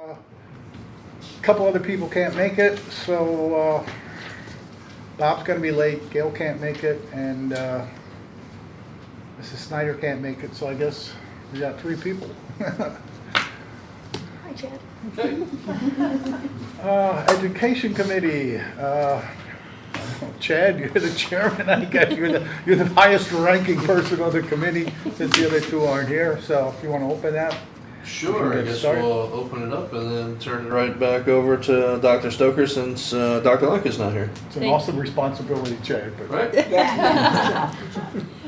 A couple other people can't make it, so Bob's gonna be late, Gail can't make it, and Mrs. Snyder can't make it, so I guess we got 3 people. Hi, Chad. Education Committee. Chad, you're the chairman, I guess. You're the highest ranking person on the committee since the other 2 aren't here, so if you want to open that. Sure, I guess we'll open it up and then turn it right back over to Dr. Stoker since Dr. Lunka's not here. It's an awesome responsibility, Chad. But. Right?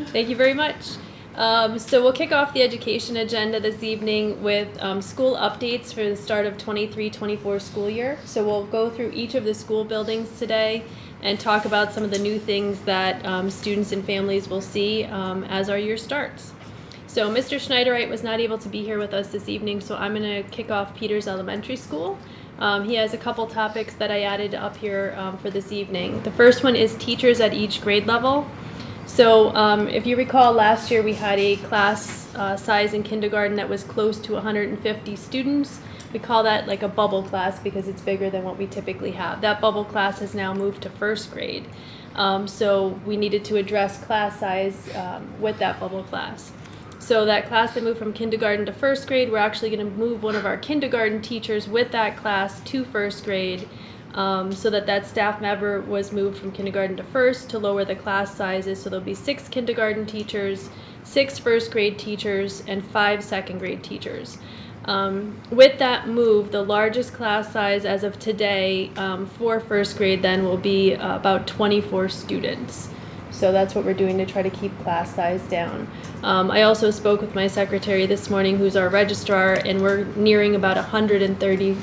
Thank you very much. So we'll kick off the education agenda this evening with school updates for the start of 23-24 school year. So we'll go through each of the school buildings today and talk about some of the new things that students and families will see as our year starts. So Mr. Schneiderite was not able to be here with us this evening, so I'm going to kick off Peters Elementary School. He has a couple topics that I added up here for this evening. The first one is teachers at each grade level. So if you recall, last year we had a class size in kindergarten that was close to 150 students. We call that like a bubble class because it's bigger than what we typically have. That bubble class has now moved to first grade. So we needed to address class size with that bubble class. So that class that moved from kindergarten to first grade, we're actually going to move one of our kindergarten teachers with that class to first grade so that staff member was moved from kindergarten to first to lower the class sizes. So there'll be 6 kindergarten teachers, 6 first grade teachers, and 5 second grade teachers. With that move, the largest class size as of today for first grade then will be about 24 students. So that's what we're doing to try to keep class size down. I also spoke with my secretary this morning, who's our registrar, and we're nearing about 130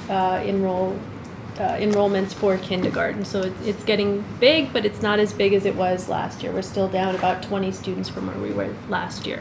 enrollments for kindergarten. So it's getting big, but it's not as big as it was last year. We're still down about 20 students from where we were last year.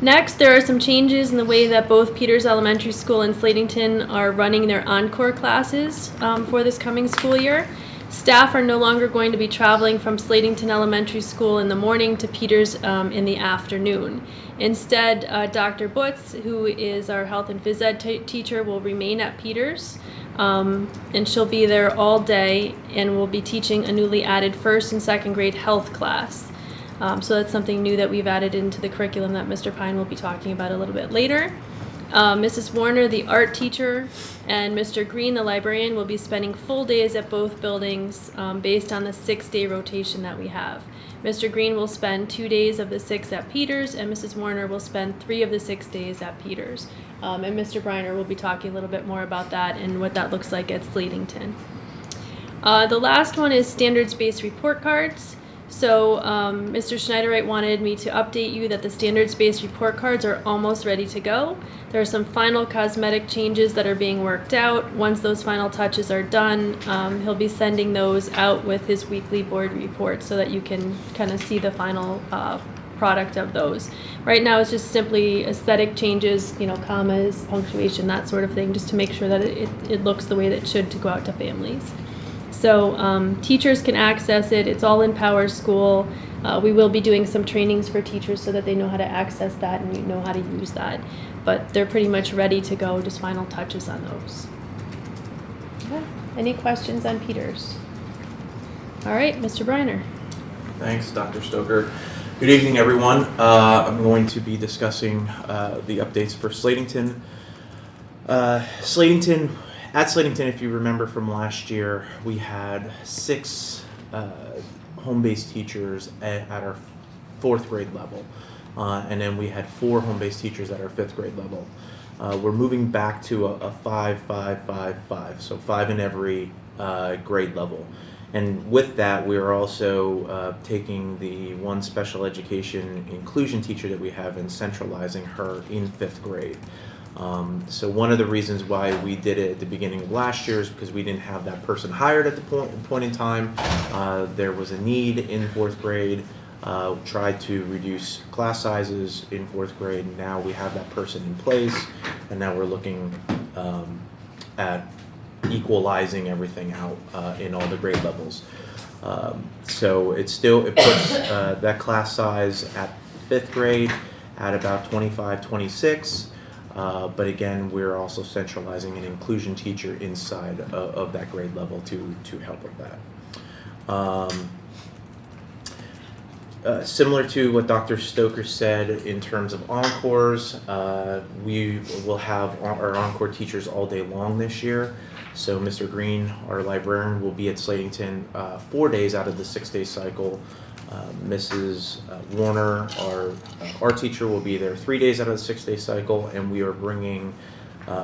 Next, there are some changes in the way that both Peters Elementary School and Slatington are running their encore classes for this coming school year. Staff are no longer going to be traveling from Slatington Elementary School in the morning to Peters in the afternoon. Instead, Dr. Butz, who is our health and phys ed teacher, will remain at Peters, and she'll be there all day and will be teaching a newly added first and second grade health class. So that's something new that we've added into the curriculum that Mr. Pine will be talking about a little bit later. Mrs. Warner, the art teacher, and Mr. Green, the librarian, will be spending full days at both buildings based on the 6-day rotation that we have. Mr. Green will spend 2 days of the 6 at Peters, and Mrs. Warner will spend 3 of the 6 days at Peters. And Mr. Briner will be talking a little bit more about that and what that looks like at Slatington. The last one is standards-based report cards. So Mr. Schneiderite wanted me to update you that the standards-based report cards are almost ready to go. There are some final cosmetic changes that are being worked out. Once those final touches are done, he'll be sending those out with his weekly board report so that you can kind of see the final product of those. Right now it's just simply aesthetic changes, commas, punctuation, that sort of thing, just to make sure that it looks the way that it should to go out to families. So teachers can access it. It's all in Power School. We will be doing some trainings for teachers so that they know how to access that and know how to use that. But they're pretty much ready to go, just final touches on those. Okay. Any questions on Peters? All right, Mr. Briner. Thanks, Dr. Stoker. Good evening, everyone. I'm going to be discussing the updates for Slatington. At Slatington, if you remember from last year, we had 6 home-based teachers at our 4th grade level, and then we had 4 home-based teachers at our 5th grade level. We're moving back to a 5-5-5-5, so 5 in every grade level. And with that, we are also taking the one special education inclusion teacher that we have and centralizing her in 5th grade. So one of the reasons why we did it at the beginning of last year is because we didn't have that person hired at the point in time. There was a need in 4th grade, tried to reduce class sizes in 4th grade. Now we have that person in place, and now we're looking at equalizing everything out in all the grade levels. So it puts that class size at 5th grade at about 25, 26. But again, we're also centralizing an inclusion teacher inside of that grade level to help with that. Similar to what Dr. Stoker said in terms of encores, we will have our encore teachers all day long this year. So Mr. Green, our librarian, will be at Slatington 4 days out of the 6-day cycle. Mrs. Warner, our art teacher, will be there 3 days out of the 6-day cycle, and we are bringing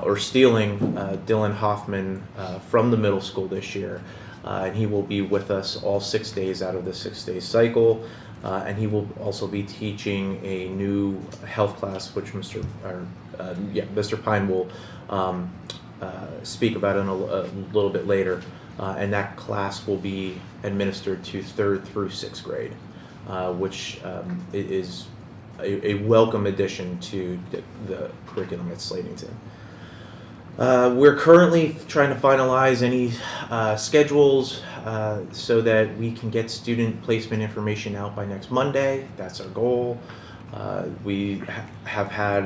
or stealing Dylan Hoffman from the middle school this year. And he will be with us all 6 days out of the 6-day cycle. And he will also be teaching a new health class, which Mr. Pine will speak about in a little bit later. And that class will be administered to 3rd through 6th grade, which is a welcome addition to the curriculum at Slatington. We're currently trying to finalize any schedules so that we can get student placement information out by next Monday. That's our goal. We have had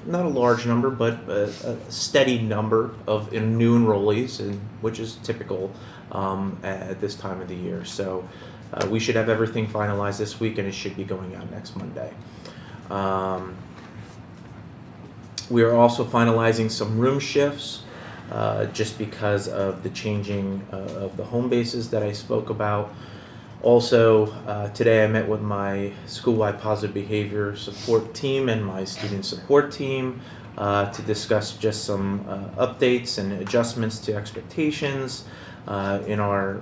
not a large number, but a steady number of new enrollees, which is typical at this time of the year. So we should have everything finalized this week, and it should be going out next Monday. We are also finalizing some room shifts just because of the changing of the home bases that I spoke about. Also, today I met with my school-wide positive behavior support team and my student support team to discuss just some updates and adjustments to expectations in our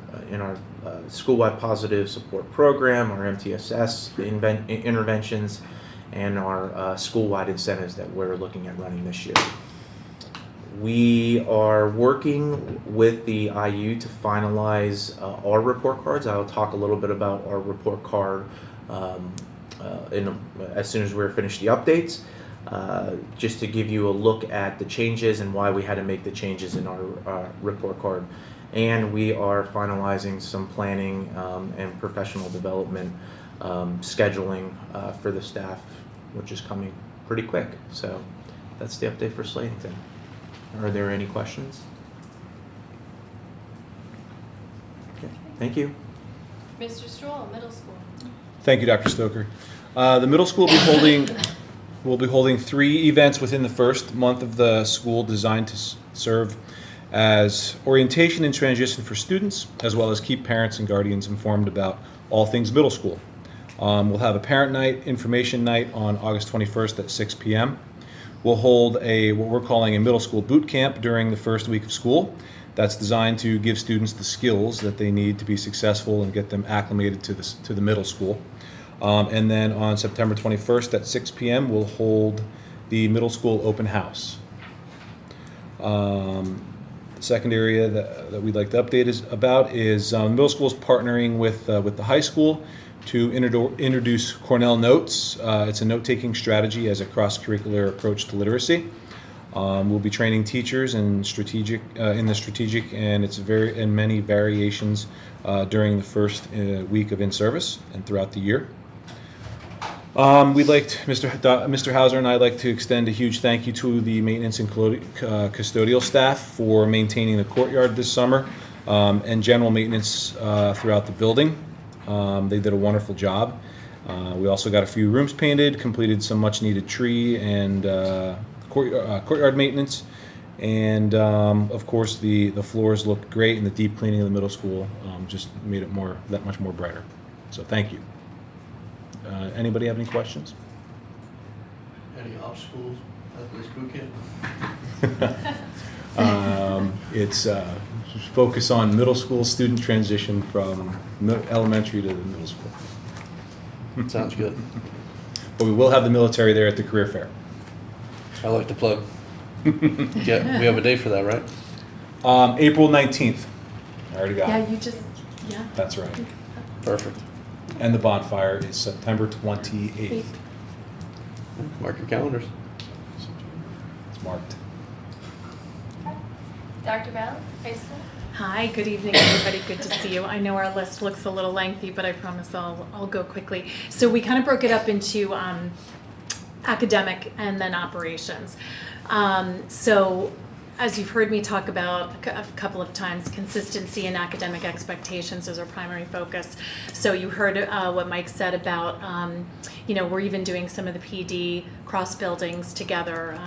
school-wide positive support program, our MTSS interventions, and our school-wide incentives that we're looking at running this year. We are working with the IU to finalize our report cards. I'll talk a little bit about our report card as soon as we're finished the updates, just to give you a look at the changes and why we had to make the changes in our report card. And we are finalizing some planning and professional development scheduling for the staff, which is coming pretty quick. So that's the update for Slatington. Are there any questions? Okay, thank you. Mr. Stroll, middle school. Thank you, Dr. Stoker. The middle school will be holding 3 events within the first month of the school designed to serve as orientation and transition for students, as well as keep parents and guardians informed about all things middle school. We'll have a parent night, information night on August 21st at 6 p.m. We'll hold what we're calling a middle school boot camp during the first week of school. That's designed to give students the skills that they need to be successful and get them acclimated to the middle school. And then on September 21st at 6 p.m. we'll hold the middle school open house. The second area that we'd like to update is middle school is partnering with the high school to introduce Cornell Notes. It's a note-taking strategy as a cross-curricular approach to literacy. We'll be training teachers in the strategic and many variations during the first week of in-service and throughout the year. Mr. Hauser and I like to extend a huge thank you to the maintenance and custodial staff for maintaining the courtyard this summer and general maintenance throughout the building. They did a wonderful job. We also got a few rooms painted, completed some much needed tree and courtyard maintenance, and of course the floors look great, and the deep cleaning of the middle school just made it that much more brighter. So thank you. Anybody have any questions? Any obstacles at this boot camp? It's focus on middle school student transition from elementary to the middle school. Sounds good. But we will have the military there at the career fair. I like to plug. Yeah, we have a date for that, right? April 19th. I already got it. Yeah. That's right. Perfect. And the bonfire is September 28th. Mark your calendars. It's marked. Dr. Bell, high school. Hi, good evening, everybody. Good to see you. I know our list looks a little lengthy, but I promise I'll go quickly. So we kind of broke it up into academic and then operations. So as you've heard me talk about a couple of times, consistency and academic expectations is our primary focus. So you heard what Mike said about, we're even doing some of the PD cross buildings together,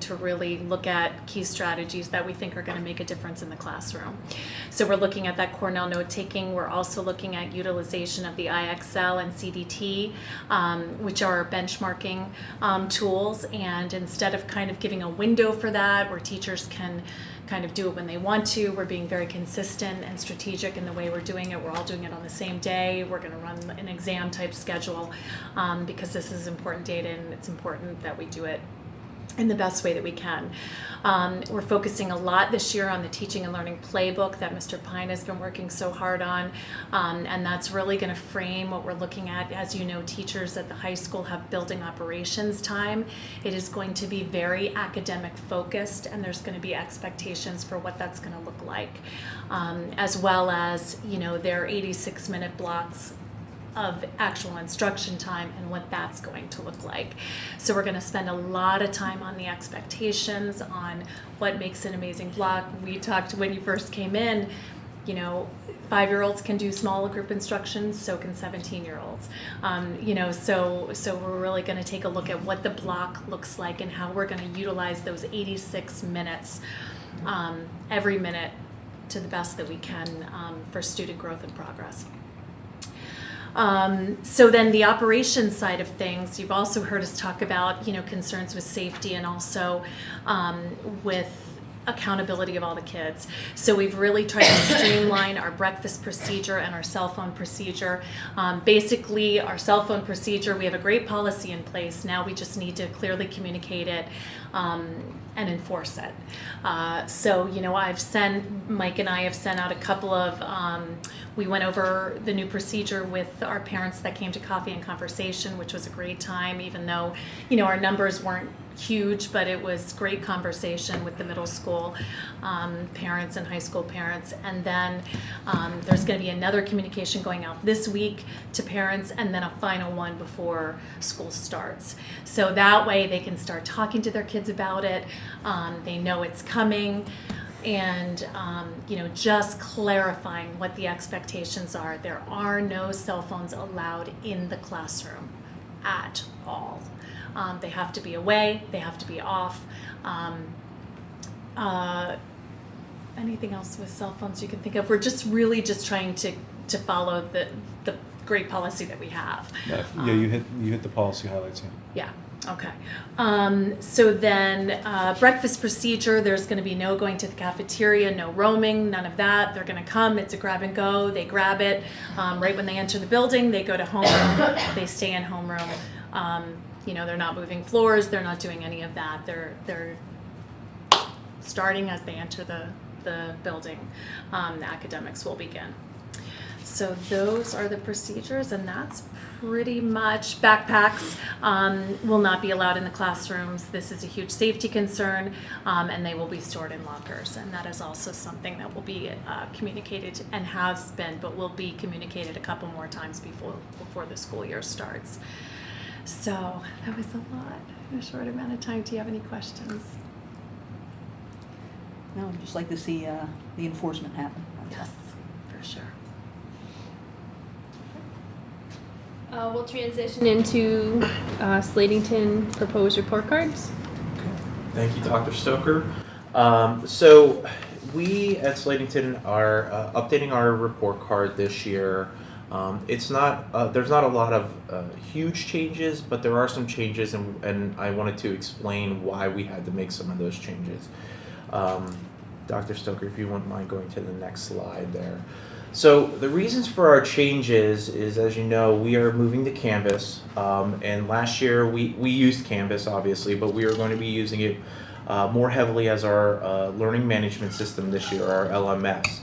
to really look at key strategies that we think are going to make a difference in the classroom. So we're looking at that Cornell note taking. We're also looking at utilization of the IXL and CDT, which are benchmarking tools. And instead of kind of giving a window for that, where teachers can kind of do it when they want to, we're being very consistent and strategic in the way we're doing it. We're all doing it on the same day. We're going to run an exam type schedule because this is important data and it's important that we do it in the best way that we can. We're focusing a lot this year on the teaching and learning playbook that Mr. Pine has been working so hard on, and that's really going to frame what we're looking at. As you know, teachers at the high school have building operations time. It is going to be very academic focused, and there's going to be expectations for what that's going to look like, as well as their 86-minute blocks of actual instruction time and what that's going to look like. So we're going to spend a lot of time on the expectations, on what makes an amazing block. We talked when you first came in, 5-year-olds can do small group instruction, so can 17-year-olds. So we're really going to take a look at what the block looks like and how we're going to utilize those 86 minutes, every minute, to the best that we can for student growth and progress. So then the operations side of things, you've also heard us talk about, concerns with safety and also with accountability of all the kids. So we've really tried to streamline our breakfast procedure and our cell phone procedure. Basically, our cell phone procedure, we have a great policy in place. Now we just need to clearly communicate it and enforce it. Mike and I have sent out a couple of, we went over the new procedure with our parents that came to Coffee and Conversation, which was a great time, even though, our numbers weren't huge, but it was great conversation with the middle school parents and high school parents. And then there's going to be another communication going out this week to parents, and then a final one before school starts. So that way they can start talking to their kids about it. They know it's coming. And, just clarifying what the expectations are. There are no cell phones allowed in the classroom at all. They have to be away, they have to be off. Anything else with cell phones you can think of? We're just really just trying to follow the great policy that we have. Yeah, you hit the policy highlights, yeah. Yeah. Okay. So then breakfast procedure, there's going to be no going to the cafeteria, no roaming, none of that. They're going to come. It's a grab and go. They grab it. Right when they enter the building, they go to homeroom. They stay in homeroom. They're not moving floors. They're not doing any of that. They're starting as they enter the building. The academics will begin. So those are the procedures, and that's pretty much. Backpacks will not be allowed in the classrooms. This is a huge safety concern, and they will be stored in lockers. And that is also something that will be communicated and has been, but will be communicated a couple more times before the school year starts. So that was a lot in a short amount of time. Do you have any questions? No, I'd just like to see the enforcement happen. Yes, for sure. We'll transition into Slatington proposed report cards. Thank you, Dr. Stoker. So we at Slatington are updating our report card this year. It's not there's not a lot of huge changes, but there are some changes, and I wanted to explain why we had to make some of those changes. Dr. Stoker, if you wouldn't mind going to the next slide there. So the reasons for our changes is, as you know, we are moving to Canvas, and last year we used Canvas, obviously, but we are going to be using it more heavily as our learning management system this year, our LMS.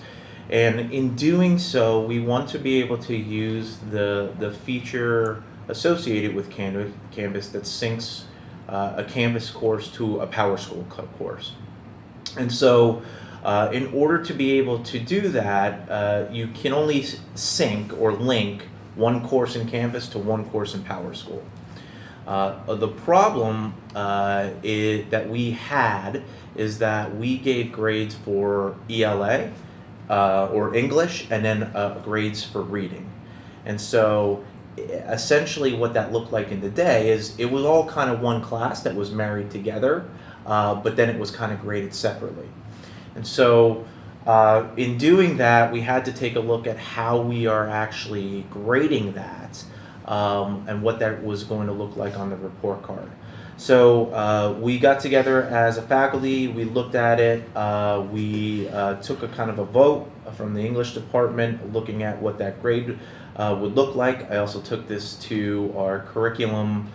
And in doing so, we want to be able to use the feature associated with Canvas that syncs a Canvas course to a PowerSchool course. And so in order to be able to do that, you can only sync or link one course in Canvas to one course in PowerSchool. The problem that we had is that we gave grades for ELA or English, and then grades for reading. And so essentially what that looked like in the day is it was all kind of one class that was married together, but then it was kind of graded separately. And so in doing that, we had to take a look at how we are actually grading that, and what that was going to look like on the report card. So we got together as a faculty, we looked at it, we took a kind of a vote from the English department looking at what that grade would look like. I also took this to our curriculum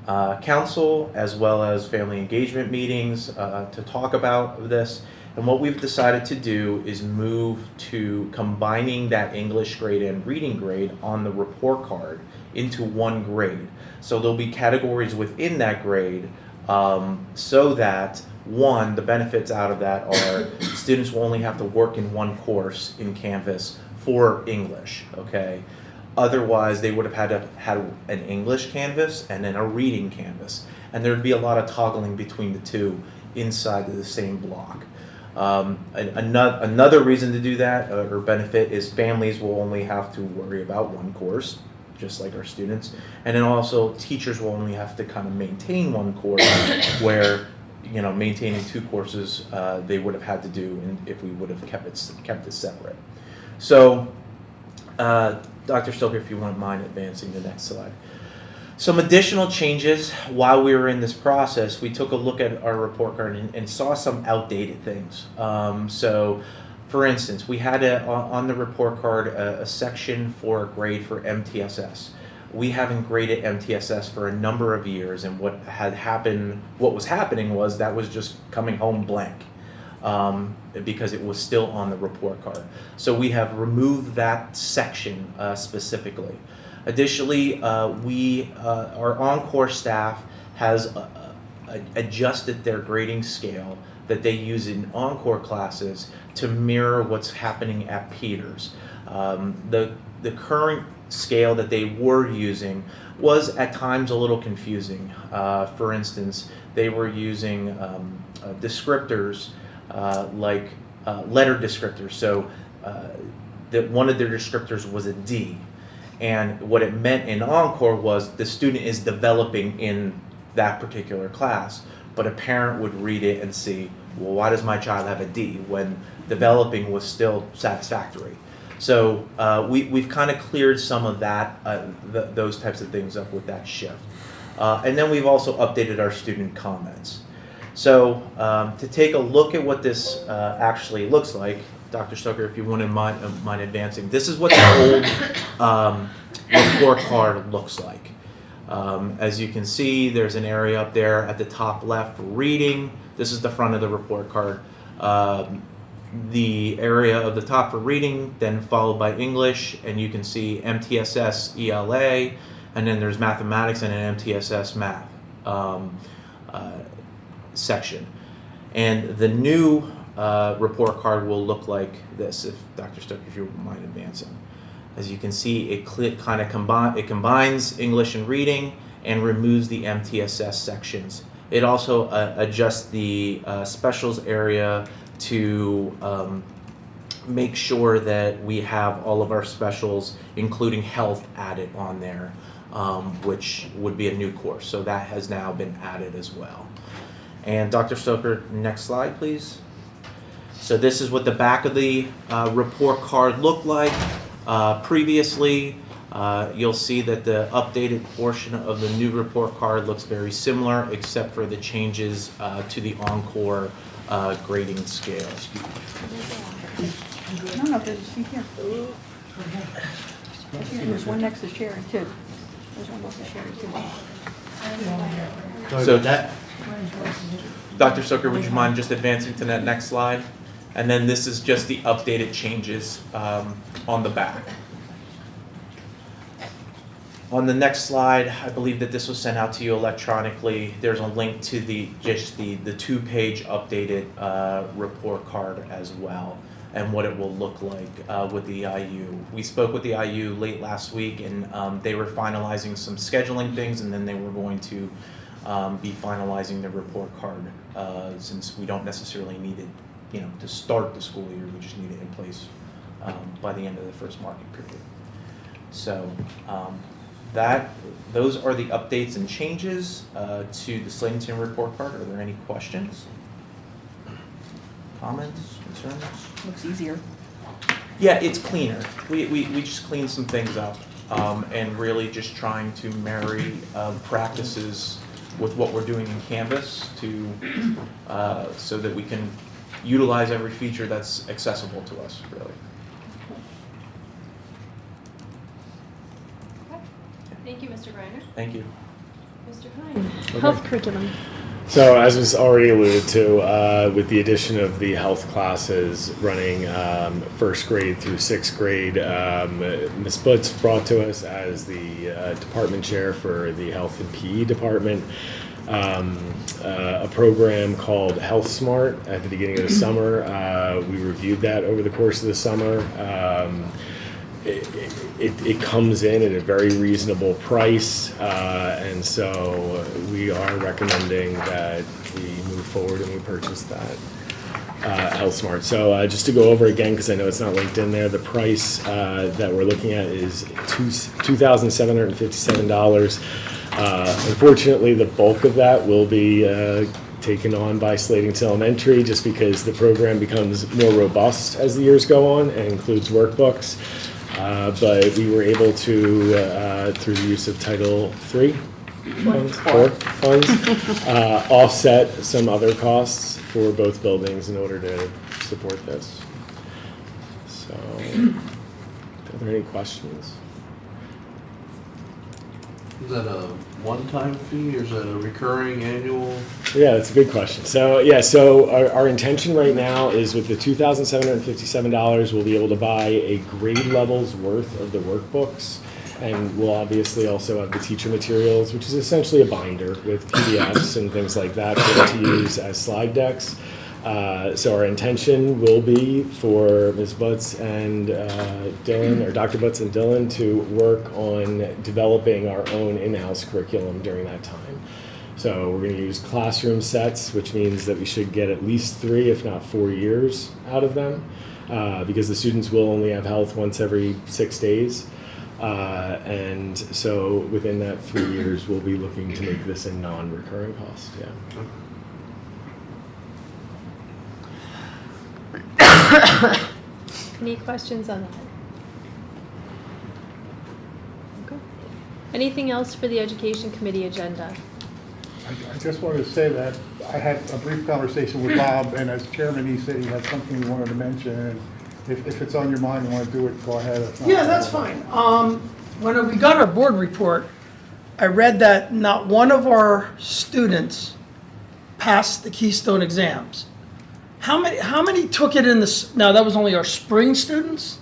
council as well as family engagement meetings to talk about this. And what we've decided to do is move to combining that English grade and reading grade on the report card into one grade. So there'll be categories within that grade, so that, one, the benefits out of that are students will only have to work in one course in Canvas for English, okay? Otherwise, they would have had to have an English Canvas and then a reading Canvas. And there'd be a lot of toggling between the two inside of the same block. Another reason to do that, or benefit, is families will only have to worry about one course, just like our students. And then also teachers will only have to kind of maintain one course, where, you know, maintaining two courses they would have had to do if we would have kept it separate. So Dr. Stoker, if you wouldn't mind advancing the next slide. Some additional changes while we were in this process. We took a look at our report card and saw some outdated things. So, for instance, we had on the report card a section for a grade for MTSS. We haven't graded MTSS for a number of years, and what was happening was that was just coming home blank, because it was still on the report card. So we have removed that section specifically. Additionally, our Encore staff has adjusted their grading scale that they use in Encore classes to mirror what's happening at Peters. The current scale that they were using was at times a little confusing. For instance, they were using descriptors like letter descriptors. So that one of their descriptors was a D. And what it meant in Encore was the student is developing in that particular class, but a parent would read it and see, well, why does my child have a D when developing was still satisfactory? So we've kind of cleared some of that, those types of things up with that shift. And then we've also updated our student comments. So to take a look at what this actually looks like, Dr. Stoker, if you wouldn't mind advancing, this is what the old report card looks like. As you can see, there's an area up there at the top left for reading. This is the front of the report card. The area of the top for reading, then followed by English, and you can see MTSS ELA, and then there's mathematics and an MTSS math section. And the new report card will look like this, if Dr. Stoker, if you wouldn't mind advancing. As you can see, it combines English and reading and removes the MTSS sections. It also adjusts the specials area to make sure that we have all of our specials, including health, added on there, which would be a new course. So that has now been added as well. And Dr. Stoker, next slide, please. So this is what the back of the report card looked like. Previously, you'll see that the updated portion of the new report card looks very similar, except for the changes to the Encore grading scale. No, there's a seat here. There's one next to Sherry, too. There's one next to Sherry, too. So that, Dr. Stoker, would you mind just advancing to that next slide? And then this is just the updated changes on the back. On the next slide, I believe that this was sent out to you electronically. There's a link to the two-page updated report card as well. and what it will look like with the IU. We spoke with the IU late last week, and they were finalizing some scheduling things, and then they were going to be finalizing the report card, since we don't necessarily need it, to start the school year. We just need it in place by the end of the first market period. So those are the updates and changes to the Slatington report card. Are there any questions? Comments, concerns? Looks easier. Yeah, it's cleaner. We just cleaned some things up, and really just trying to marry practices with what we're doing in Canvas to so that we can utilize every feature that's accessible to us, really. Thank you, Mr. Greiner. Thank you. Mr. Hine. Health curriculum. So as was already alluded to, with the addition of the health classes running first grade through sixth grade, Ms. Butz brought to us as the department chair for the health and PE department a program called Health Smart at the beginning of the summer. We reviewed that over the course of the summer. It comes in at a very reasonable price, and so we are recommending that we move forward and we purchase that Health Smart. So just to go over again, because I know it's not linked in there, the price that we're looking at is $2,757. Unfortunately, the bulk of that will be taken on by Slatington Elementary, just because the program becomes more robust as the years go on and includes workbooks. But we were able to, through the use of Title III funds, offset some other costs for both buildings in order to support this. So, are there any questions? Is that a one-time fee or is that a recurring annual? Yeah, that's a good question. So yeah, so our intention right now is with the $2,757, we'll be able to buy a grade level's worth of the workbooks, and we'll obviously also have the teacher materials, which is essentially a binder with PDFs and things like that for them to use as slide decks. So our intention will be for Ms. Butz and Dylan, or Dr. Butz and Dylan, to work on developing our own in-house curriculum during that time. So we're going to use classroom sets, which means that we should get at least 3, if not 4 years out of them, because the students will only have health once every 6 days. And so within that 3 years, we'll be looking to make this a non-recurring cost. Yeah. Any questions on that? Okay. Anything else for the Education Committee agenda? I just wanted to say that I had a brief conversation with Bob, and as chairman, he said he had something he wanted to mention. And if it's on your mind, you want to do it, go ahead. If not, Yeah, that's fine. When we got our board report, I read that not one of our students passed the Keystone exams. How many took it in now that was only our spring students?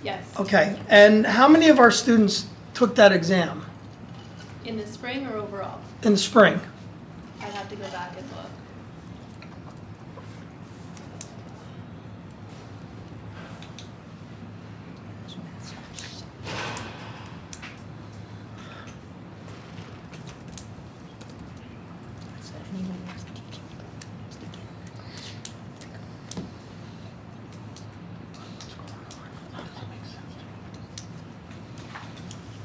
Yes. Okay, and how many of our students took that exam In the spring or overall? in the spring? I'd have to go back and look.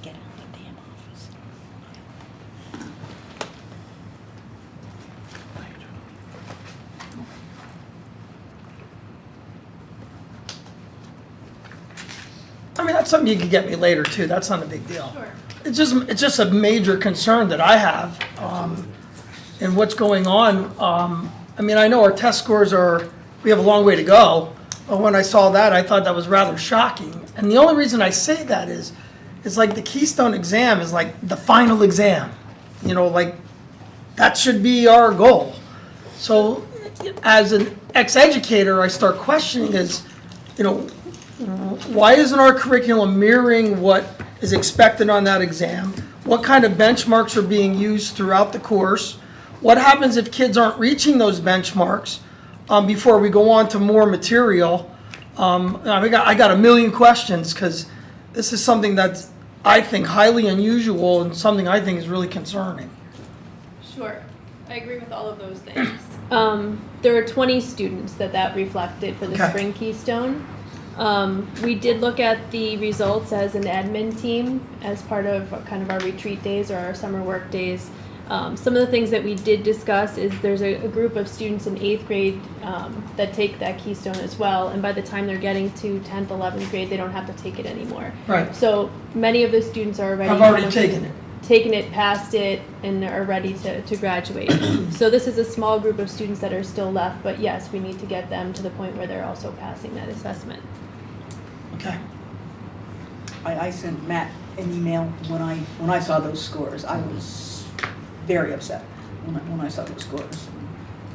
Get out of the damn office. I mean, that's something you could get me later too. That's not a big deal. Sure. It's just a major concern that I have, and what's going on. I mean, I know our test scores we have a long way to go, but when I saw that, I thought that was rather shocking. And the only reason I say that is, it's like the Keystone exam is like the final exam. You know, like that should be our goal. So as an ex-educator, I start questioning why isn't our curriculum mirroring what is expected on that exam? What kind of benchmarks are being used throughout the course? What happens if kids aren't reaching those benchmarks before we go on to more material? I got a million questions because this is something that's, I think, highly unusual and something I think is really concerning. Sure, I agree with all of those things. There were 20 students that reflected for the Okay. Spring Keystone. We did look at the results as an admin team as part of kind of our retreat days or our summer work days. Some of the things that we did discuss is there's a group of students in 8th grade that take that Keystone as well, and by the time they're getting to 10th, 11th grade, they don't have to take it anymore. Right. So many of the students are already I've already taken it. taken it, passed it, and are ready to graduate. So this is a small group of students that are still left, but yes, we need to get them to the point where they're also passing that assessment. Okay. I sent Matt an email when I saw those scores. I was very upset when I saw those scores.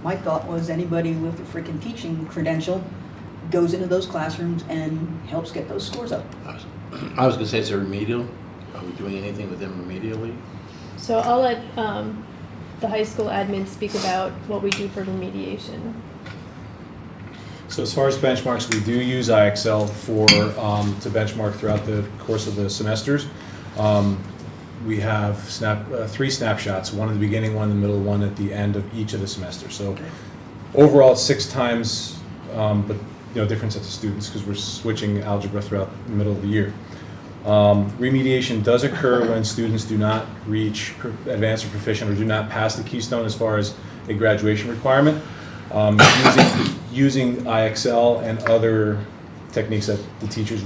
My thought was anybody with a freaking teaching credential goes into those classrooms and helps get those scores up. I was gonna say it's a remedial. Are we doing anything with them remedially? So I'll let the high school admin speak about what we do for remediation. So as far as benchmarks, we do use IXL for to benchmark throughout the course of the semesters. We have 3 snapshots, one in the beginning, one in the middle, one at the end of each of the semesters. So overall, it's 6 times, but different sets of students because we're switching algebra throughout the middle of the year. Remediation does occur when students do not reach advanced or proficient or do not pass the Keystone as far as a graduation requirement. Using IXL and other techniques that the teachers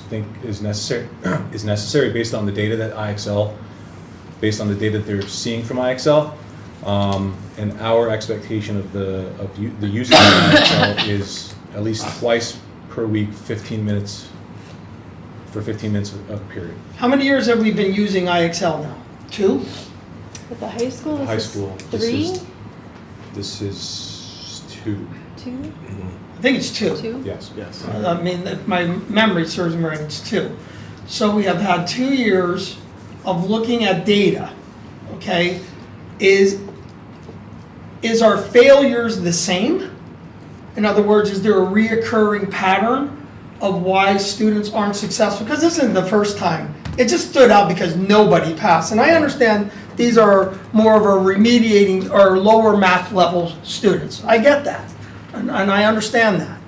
think is necessary based on the data that based on the data that they're seeing from IXL, and our expectation of the usage of IXL is at least twice per week, 15 minutes for 15 minutes of a period. How many years have we been using IXL now? 2? At the high school, this High is school, 3? This is 2. 2? I think it's 2. 2? Yes. Yes. I mean, if my memory serves me right, it's 2. So we have had 2 years of looking at data, okay? Is our failures the same? In other words, is there a reoccurring pattern of why students aren't successful? Because this isn't the first time. It just stood out because nobody passed. And I understand these are more of a remediating or lower math level students. I get that. And I understand that.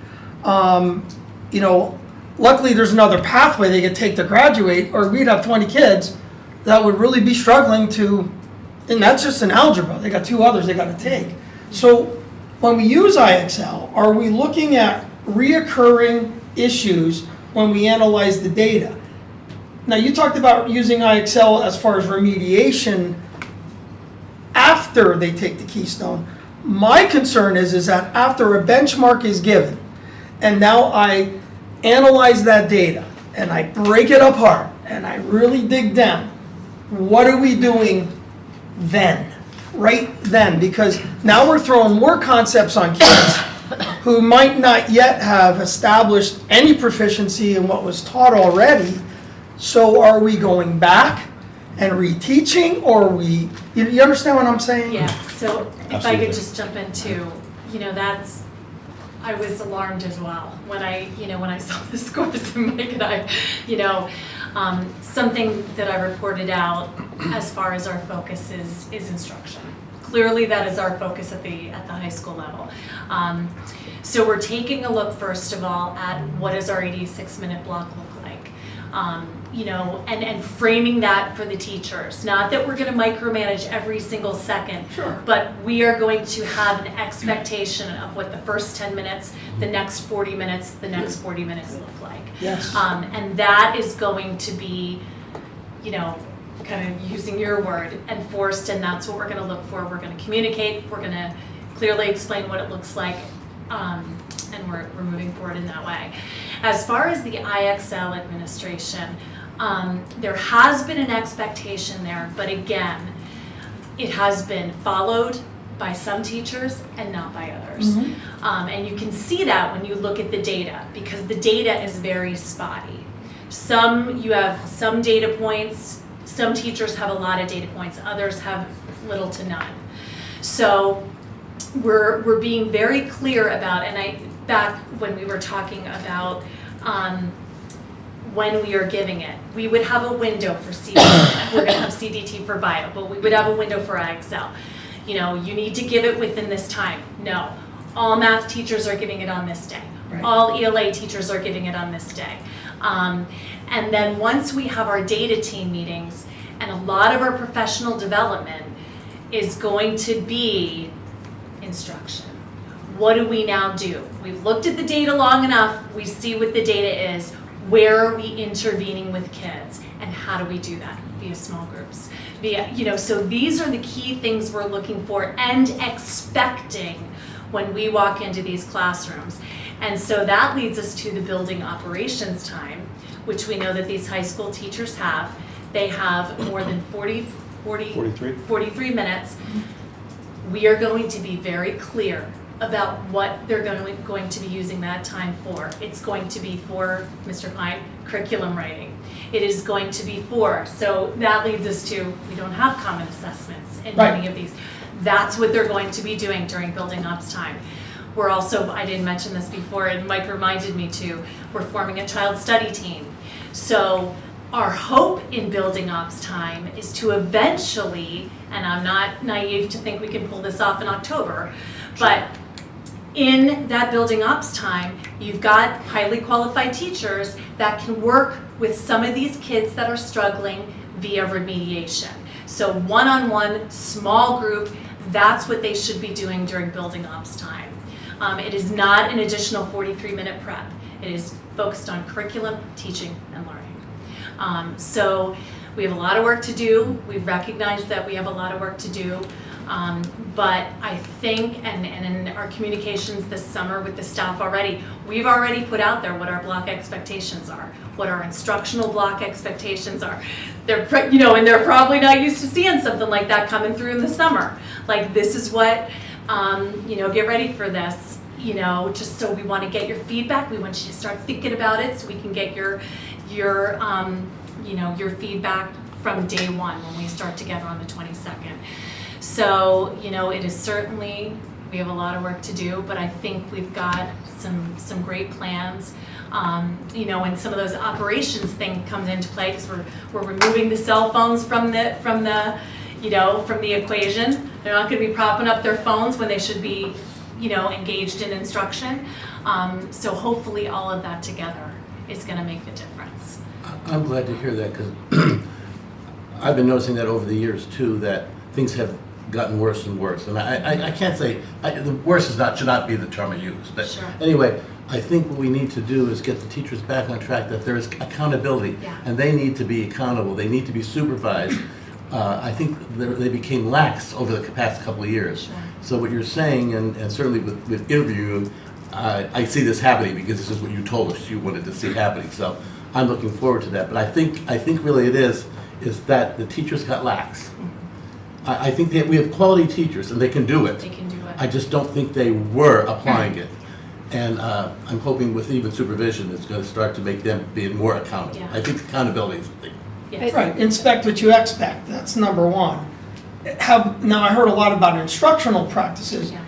Luckily there's another pathway they could take to graduate, or we'd have 20 kids that would really be struggling to, and that's just in algebra. They got 2 others they got to take. So when we use IXL, are we looking at reoccurring issues when we analyze the data? Now, you talked about using IXL as far as remediation after they take the Keystone. My concern is that after a benchmark is given, and now I analyze that data, and I break it apart, and I really dig down, what are we doing then? Right then? Because now we're throwing more concepts on kids who might not yet have established any proficiency in what was taught already. So are we going back and reteaching, or you understand what I'm saying? Yeah, so if I Absolutely. could just jump into, I was alarmed as well when I saw the scores, and Mike and I, something that I reported out as far as our focus is instruction. Clearly that is our focus at the high school level. So we're taking a look, first of all, at what does our 86-minute block look like? And framing that for the teachers. Not that we're going to micromanage every single second, Sure. but we are going to have an expectation of what the first 10 minutes, the next 40 minutes, the next 40 minutes look like. Yes. And that is going to be, kind of using your word, enforced, and that's what we're going to look for. We're going to communicate, we're going to clearly explain what it looks like, and we're moving forward in that way. As far as the IXL administration, there has been an expectation there, but again, it has been followed by some teachers and not by others. And you can see that when you look at the data, because the data is very spotty. You have some data points, some teachers have a lot of data points, others have little to none. So we're being very clear about, back when we were talking about when we are giving it, we would have a window for CDT. We're going to have CDT for bio, but we would have a window for IXL. You know, you need to give it within this time. No, all math teachers are giving it on this day. Right. All ELA teachers are giving it on this day. And then once we have our data team meetings, and a lot of our professional development is going to be instruction. What do we now do? We've looked at the data long enough, we see what the data is, where are we intervening with kids, and how do we do that? Via small groups. So these are the key things we're looking for and expecting when we walk into these classrooms. And so that leads us to the building operations time, which we know that these high school teachers have. They have more than 43 minutes. We are going to be very clear about what they're going to be using that time for. It's going to be for, Mr. Klein, curriculum writing. It is going to be for, so that leads us to, we don't have common assessments in many of these. That's what they're going to be doing during building ops time. We're also, I didn't mention this before, and Mike reminded me to, we're forming a child study team. So our hope in building ops time is to eventually, and I'm not naive to think we can pull this off in October, but in that building ops time, you've got highly qualified teachers that can work with some of these kids that are struggling via remediation. So one-on-one, small group, that's what they should be doing during building ops time. It is not an additional 43-minute prep. It is focused on curriculum, teaching, and learning. So we have a lot of work to do. We've recognized that we have a lot of work to do. But I think, and in our communications this summer with the staff already, we've already put out there what our block expectations are, what our instructional block expectations are. They're, and they're probably not used to seeing something like that coming through in the summer. Like, this is what, get ready for this, just so we want to get your feedback. We want you to start thinking about it so we can get your feedback from day one when we start together on the 22nd. So, it is certainly, we have a lot of work to do, but I think we've got some great plans. And some of those operations thing comes into play because we're removing the cell phones from the equation. They're not going to be propping up their phones when they should be, engaged in instruction. So hopefully all of that together is going to make a difference. I'm glad to hear that because I've been noticing that over the years too, that things have gotten worse and worse. And I can't say, the worst should not be the term I use. But Sure. Anyway, I think what we need to do is get the teachers back on track, that there is accountability. Yeah. And they need to be accountable. They need to be supervised. I think they became lax over the past couple of years. Sure. So what you're saying, and certainly with interviewing, I see this happening because this is what you told us you wanted to see happening. So I'm looking forward to that. But I think really it is that the teachers got lax. I think that we have quality teachers and they can do it. They can do it. I just don't think they were applying it. And I'm hoping with even supervision, it's going to start to make them be more accountable. Yeah. I think accountability is the thing. Yes. Right, inspect what you expect, that's number one. Now, I heard a lot about instructional practices. Yeah.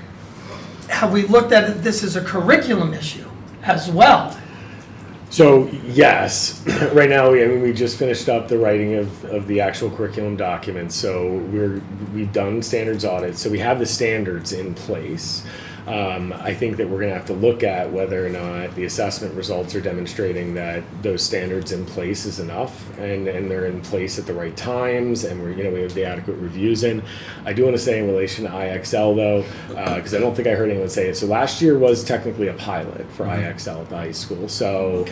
Have we looked at this as a curriculum issue as well? So yes, right now we just finished up the writing of the actual curriculum documents. So we've done standards audits. So we have the standards in place. I think that we're going to have to look at whether or not the assessment results are demonstrating that those standards in place is enough, and they're in place at the right times, and we have the adequate reviews in. I do want to say in relation to IXL though, because I don't think I heard anyone say it. So last year was technically a pilot for IXL at the high school. So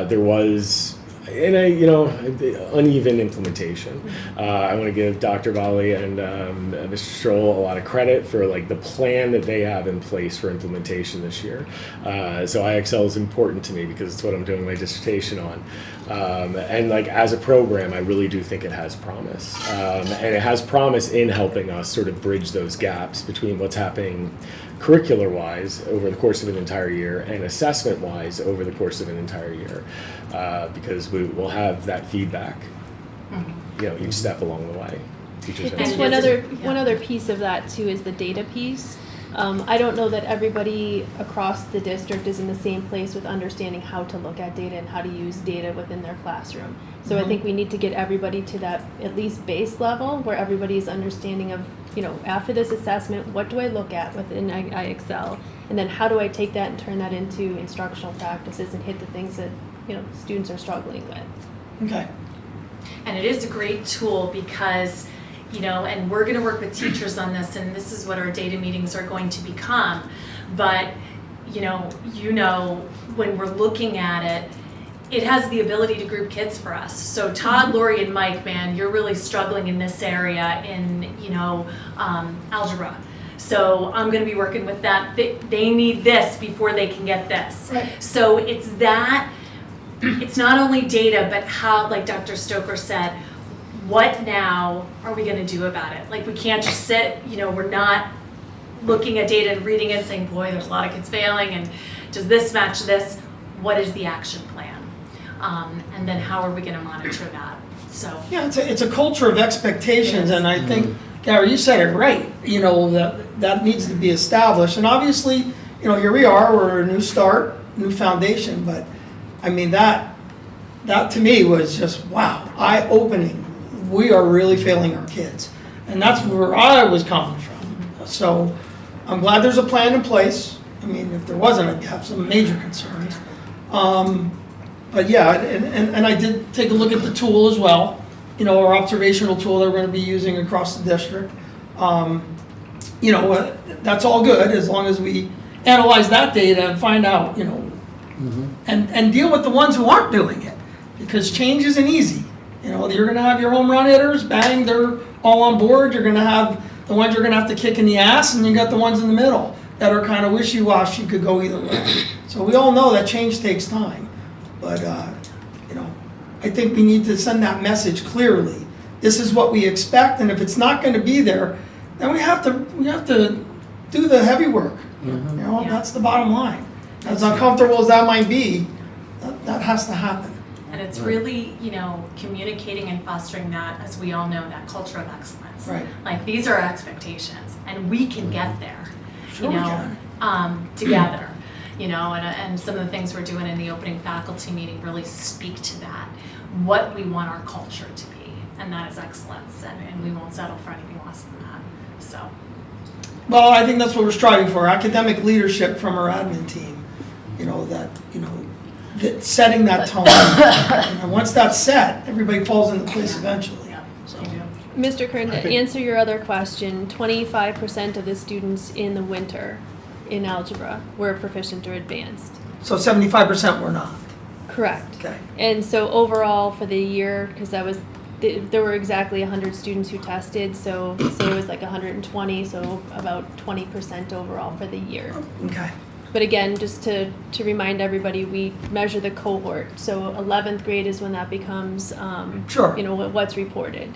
there was uneven implementation. I want to give Dr. Bali and Mr. Stroll a lot of credit for the plan that they have in place for implementation this year. So IXL is important to me because it's what I'm doing my dissertation on. And as a program, I really do think it has promise. And it has promise in helping us sort of bridge those gaps between what's happening curricular-wise over the course of an entire year and assessment-wise over the course of an entire year, because we will have that feedback, each step along the way. Teachers have And to- one other piece of that too is the data piece. I don't know that everybody across the district is in the same place with understanding how to look at data and how to use data within their classroom. So I think we need to get everybody to that at least base level where everybody's understanding of, after this assessment, what do I look at within IXL? And then how do I take that and turn that into instructional practices and hit the things that, students are struggling with. Okay. And it is a great tool because, and we're gonna work with teachers on this, and this is what our data meetings are going to become. But, when we're looking at it, it has the ability to group kids for us. So Todd, Lori, and Mike, man, you're really struggling in this area in, algebra. So I'm gonna be working with that. They need this before they can get this. Right. So it's not only data, but how, like Dr. Stoker said, what now are we gonna do about it? Like, we can't just sit, we're not looking at data and reading it and saying, boy, there's a lot of kids failing, and does this match this? What is the action plan? And then how are we gonna monitor that? So. Yeah, it's a culture of expectations, and I think, Gary, you said it right. That needs to be established, and obviously, here we are. We're a new start, new foundation. But I mean, that to me was just wow, eye-opening. We are really failing our kids, and that's where I was coming from. So I'm glad there's a plan in place. I mean, if there wasn't, I'd have some major concerns. But yeah, and I did take a look at the tool as well, our observational tool that we're going to be using across the district. That's all good as long as we analyze that data and find out, and deal with the ones who aren't doing it, because change isn't easy. You're going to have your home run hitters, bang, they're all on board. You're going to have the ones you're going to have to kick in the ass, and you got the ones in the middle that are kind of wishy-washy, could go either way. So we all know that change takes time. But, I think we need to send that message clearly. This is what we expect, and if it's not going to be there, then we have to do the heavy work. That's the bottom line. As uncomfortable as that might be, that has to happen. And it's really, communicating and fostering that, as we all know, that culture of excellence. Right. Like, these are our expectations, and we can get there, Sure we can. together. And some of the things we're doing in the opening faculty meeting really speak to that, what we want our culture to be, and that is excellence, and we won't settle for anything less than that, so. Well, I think that's what we're striving for, academic leadership from our admin team, that setting that tone. And once that's set, everybody falls into place eventually. So. Mr. Kern, to answer your other question, 25% of the students in the winter in algebra were proficient or advanced. So 75% were not. Correct. Okay. And so overall for the year, because there were exactly 100 students who tested, so say it was like 120, so about 20% overall for the year. Okay. But again, just to remind everybody, we measure the cohort. So 11th grade is when that becomes, Sure. What's reported.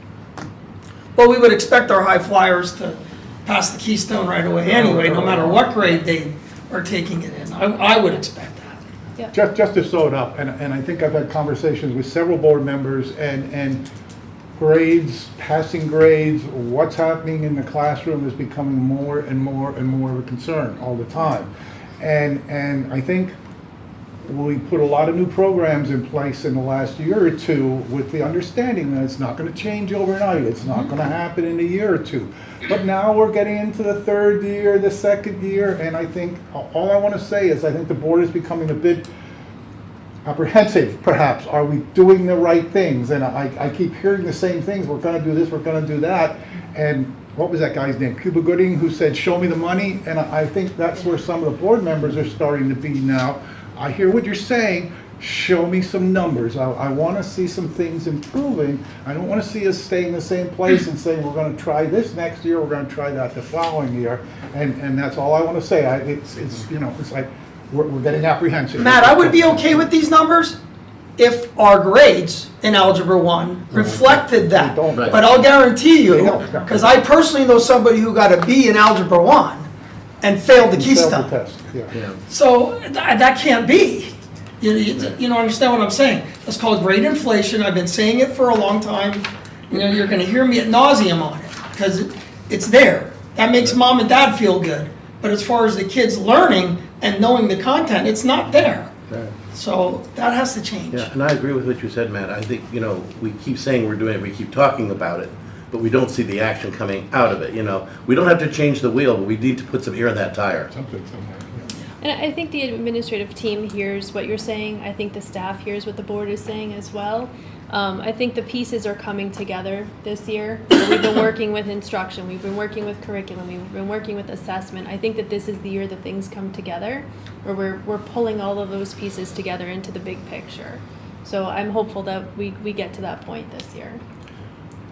Well, we would expect our high flyers to pass the keystone right away anyway, no matter what grade they are taking it in. I would expect that. Yeah. Just to sew it up, and I think I've had conversations with several board members, and grades, passing grades, what's happening in the classroom is becoming more and more and more of a concern all the time. And I think we put a lot of new programs in place in the last year or two with the understanding that it's not going to change overnight. It's not going to happen in a year or two. But now we're getting into the third year, the second year, and I think all I want to say is I think the board is becoming a bit apprehensive, perhaps. Are we doing the right things? And I keep hearing the same things. We're going to do this, we're going to do that. And what was that guy's name? Cuba Gooding, who said, show me the money. And I think that's where some of the board members are starting to be now. I hear what you're saying. Show me some numbers. I want to see some things improving. I don't want to see us stay in the same place and saying we're going to try this next year, we're going to try that the following year. And that's all I want to say. It's like we're getting apprehensive. Matt, I would be okay with these numbers if our grades in Algebra 1 reflected that. But I'll guarantee you, because I personally know somebody who got a B in Algebra 1 and failed the keystone. So that can't be. You don't understand what I'm saying. That's called grade inflation. I've been saying it for a long time. You're going to hear me ad nauseum on it because it's there. That makes mom and dad feel good but as far as the kids learning and knowing the content, it's not there. Right. So that has to change. Yeah, and I agree with what you said, Matt. I think, we keep saying we're doing it, we keep talking about it, but we don't see the action coming out of it, We don't have to change the wheel, but we need to put some air in that tire. Something somewhere, yeah. And I think the administrative team hears what you're saying. I think the staff hears what the board is saying as well. I think the pieces are coming together this year. So we've been working with instruction, we've been working with curriculum, we've been working with assessment. I think that this is the year that things come together, where we're pulling all of those pieces together into the big picture. So I'm hopeful that we get to that point this year.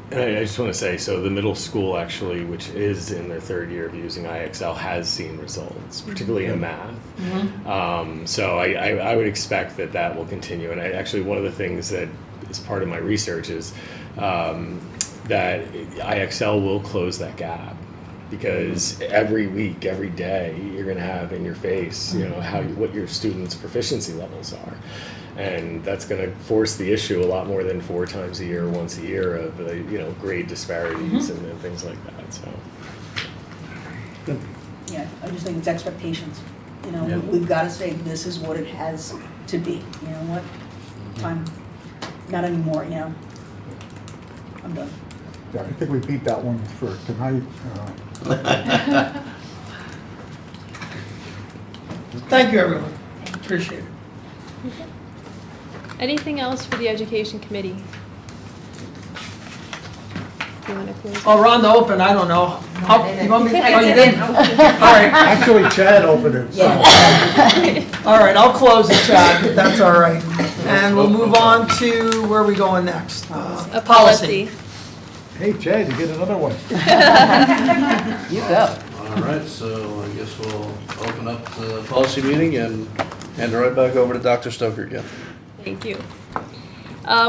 And I just want to say, so the middle school actually, which is in their third year of using IXL, has seen results, particularly in math. So I would expect that will continue. And actually, one of the things that is part of my research is that IXL will close that gap, because every week, every day, you're going to have in your face, what your students' proficiency levels are. And that's going to force the issue a lot more than 4 times a year, once a year of grade disparities and things like that. So, Yeah, I just think it's expectations. Yeah. We've got to say, this is what it has to be. You know what? Time, not anymore, I'm done. Yeah, I think we beat that one for tonight. Thank you, everyone. Appreciate it. Anything else for the education committee? You want to close? Oh, we're on the open, I don't know. You want me? Oh, you didn't? All right, Actually, Chad opened it, so. all right, I'll close it, Chad, if that's all right. And we'll move on to, where are we going next? A policy. Hey, Chad, you get another one. You go. All right, so I guess we'll open up the policy meeting and hand it right back over to Dr. Stoker again. Thank you.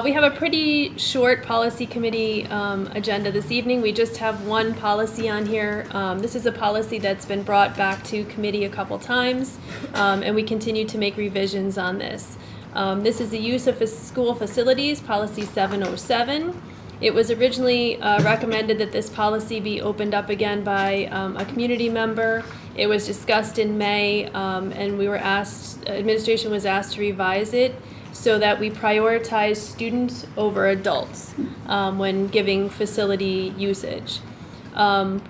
We have a pretty short policy committee agenda this evening. We just have one policy on here. This is a policy that's been brought back to committee a couple times, and we continue to make revisions on this. This is the use of school facilities, policy 707. It was originally recommended that this policy be opened up again by a community member. It was discussed in May, and we were asked, administration was asked to revise it so that we prioritize students over adults when giving facility usage.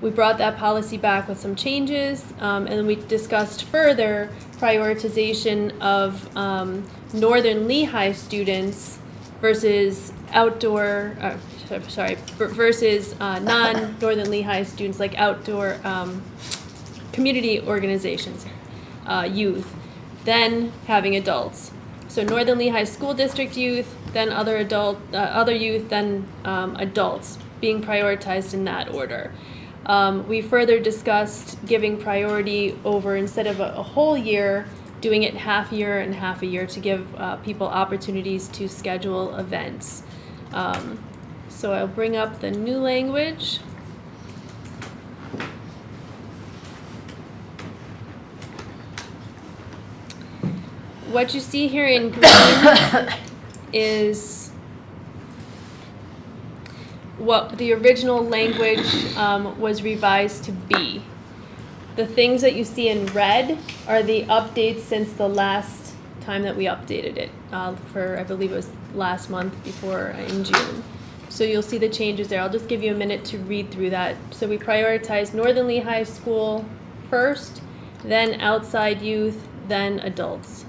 We brought that policy back with some changes, and then we discussed further prioritization of Northern Lehigh students versus versus non-Northern Lehigh students, like outdoor community organizations, youth, then having adults. So Northern Lehigh School District youth, then other youth, then adults, being prioritized in that order. We further discussed giving priority over, instead of a whole year, doing it half year and half a year to give people opportunities to schedule events. So I'll bring up the new language. What you see here in green is what the original language was revised to be. The things that you see in red are the updates since the last time that we updated it, for, I believe it was last month before in June. So you'll see the changes there. I'll just give you a minute to read through that. So we prioritize Northern Lehigh School first, then outside youth, then adults.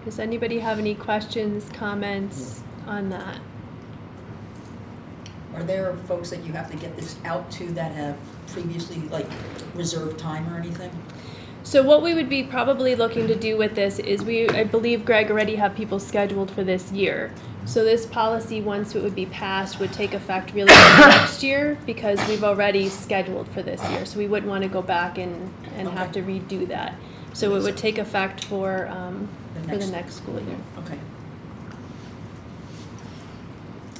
Does anybody have any questions, comments on that? are there folks that you have to get this out to that have previously, like, reserved time or anything? So what we would be probably looking to do with this is I believe Greg already have people scheduled for this year. So this policy, once it would be passed, would take effect really next year because we've already scheduled for this year. So we wouldn't want to go back and have to redo that. So it would take effect for the next school year. Okay.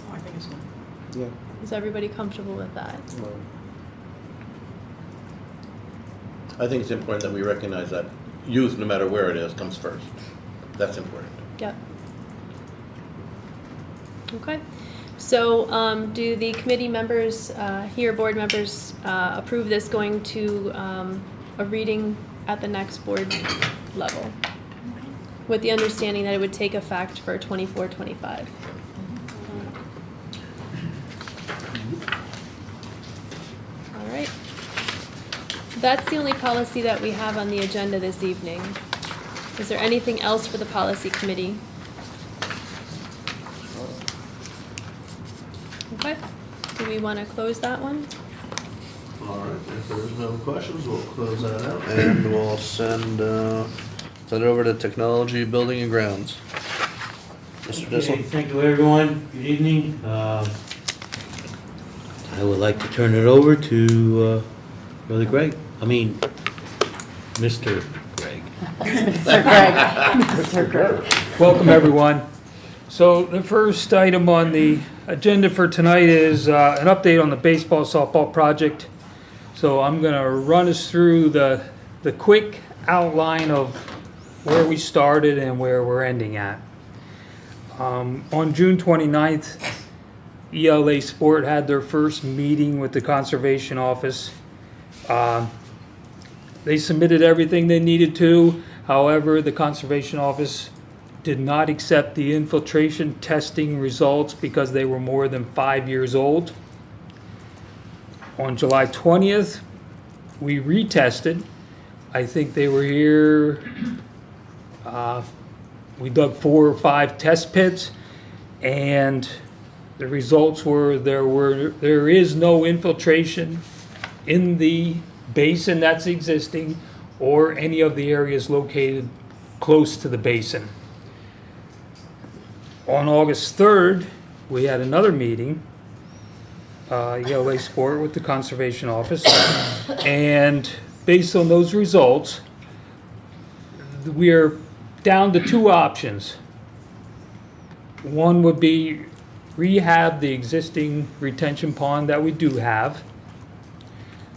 Oh, I think it's good. Yeah. Is everybody comfortable with that? I think it's important that we recognize that youth, no matter where it is, comes first. That's important. Yep. Okay. So do the committee members board members, approve this going to a reading at the next board level? With the understanding that it would take effect for 24-25. All right. That's the only policy that we have on the agenda this evening. Is there anything else for the policy committee? Okay. Do we want to close that one? All right, if there's no questions, we'll close that out and we'll send it over to Technology, Building and Grounds. Mr. Okay, Dissel? thank you, everyone. Good evening. I would like to turn it over to Brother Greg. Mr. Greg. Welcome, everyone. So the first item on the agenda for tonight is an update on the baseball softball project. So I'm going to run us through the quick outline of where we started and where we're ending at. On June 29th, ELA Sport had their first meeting with the Conservation Office. They submitted everything they needed to. However, the Conservation Office did not accept the infiltration testing results because they were more than 5 years old. On July 20th, we retested. I think they were here. We dug 4 or 5 test pits, and the results were there is no infiltration in the basin that's existing or any of the areas located close to the basin. On August 3rd, we had another meeting, ELA Sport with the Conservation Office, and based on those results, we're down to 2 options. One would be rehab the existing retention pond that we do have.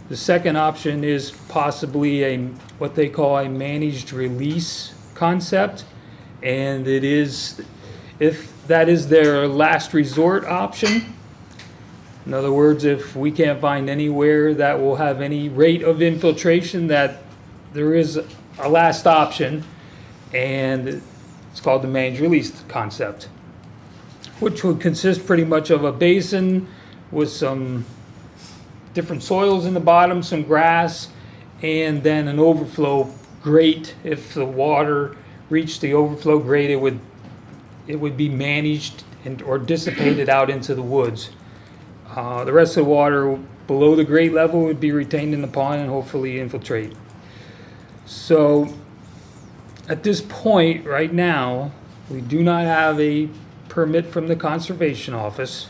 The second option is possibly what they call a managed release concept, and it is, if that is their last resort option. In other words, if we can't find anywhere that will have any rate of infiltration, that there is a last option, and it's called the managed release concept, which would consist pretty much of a basin with some different soils in the bottom, some grass, and then an overflow grate. If the water reached the overflow grate, it would be managed or dissipated out into the woods. The rest of the water below the grate level would be retained in the pond and hopefully infiltrate. So at this point, right now, we do not have a permit from the Conservation Office.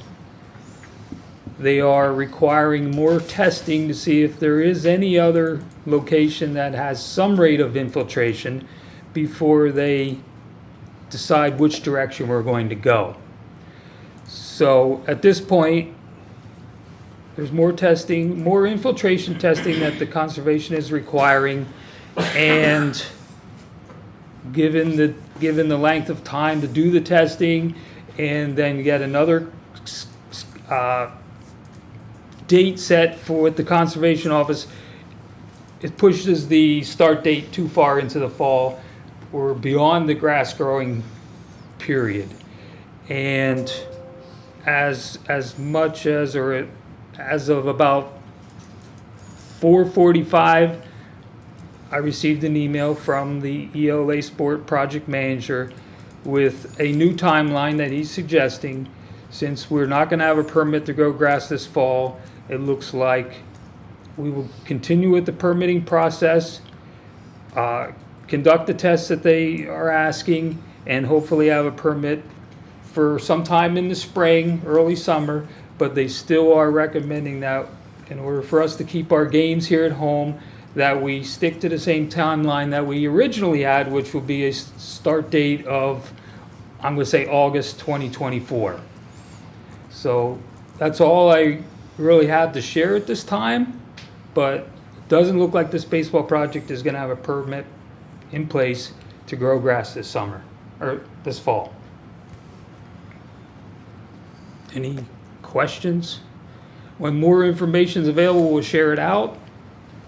They are requiring more testing to see if there is any other location that has some rate of infiltration before they decide which direction we're going to go. So at this point, there's more testing, more infiltration testing that the conservation is requiring, and given the length of time to do the testing and then get another date set for the Conservation Office, it pushes the start date too far into the fall or beyond the grass growing period. And as much as, or as of about 4:45, I received an email from the ELA Sport project manager with a new timeline that he's suggesting, Since we're not gonna have a permit to grow grass this fall, it looks like we will continue with the permitting process, conduct the tests that they are asking, and hopefully have a permit for sometime in the spring, early summer, but they still are recommending that in order for us to keep our games here at home, that we stick to the same timeline that we originally had, which will be a start date of, I'm gonna say August 2024. So that's all I really have to share at this time, but it doesn't look like this baseball project is gonna have a permit in place to grow grass this summer, or this fall. Any questions? When more information is available, we'll share it out,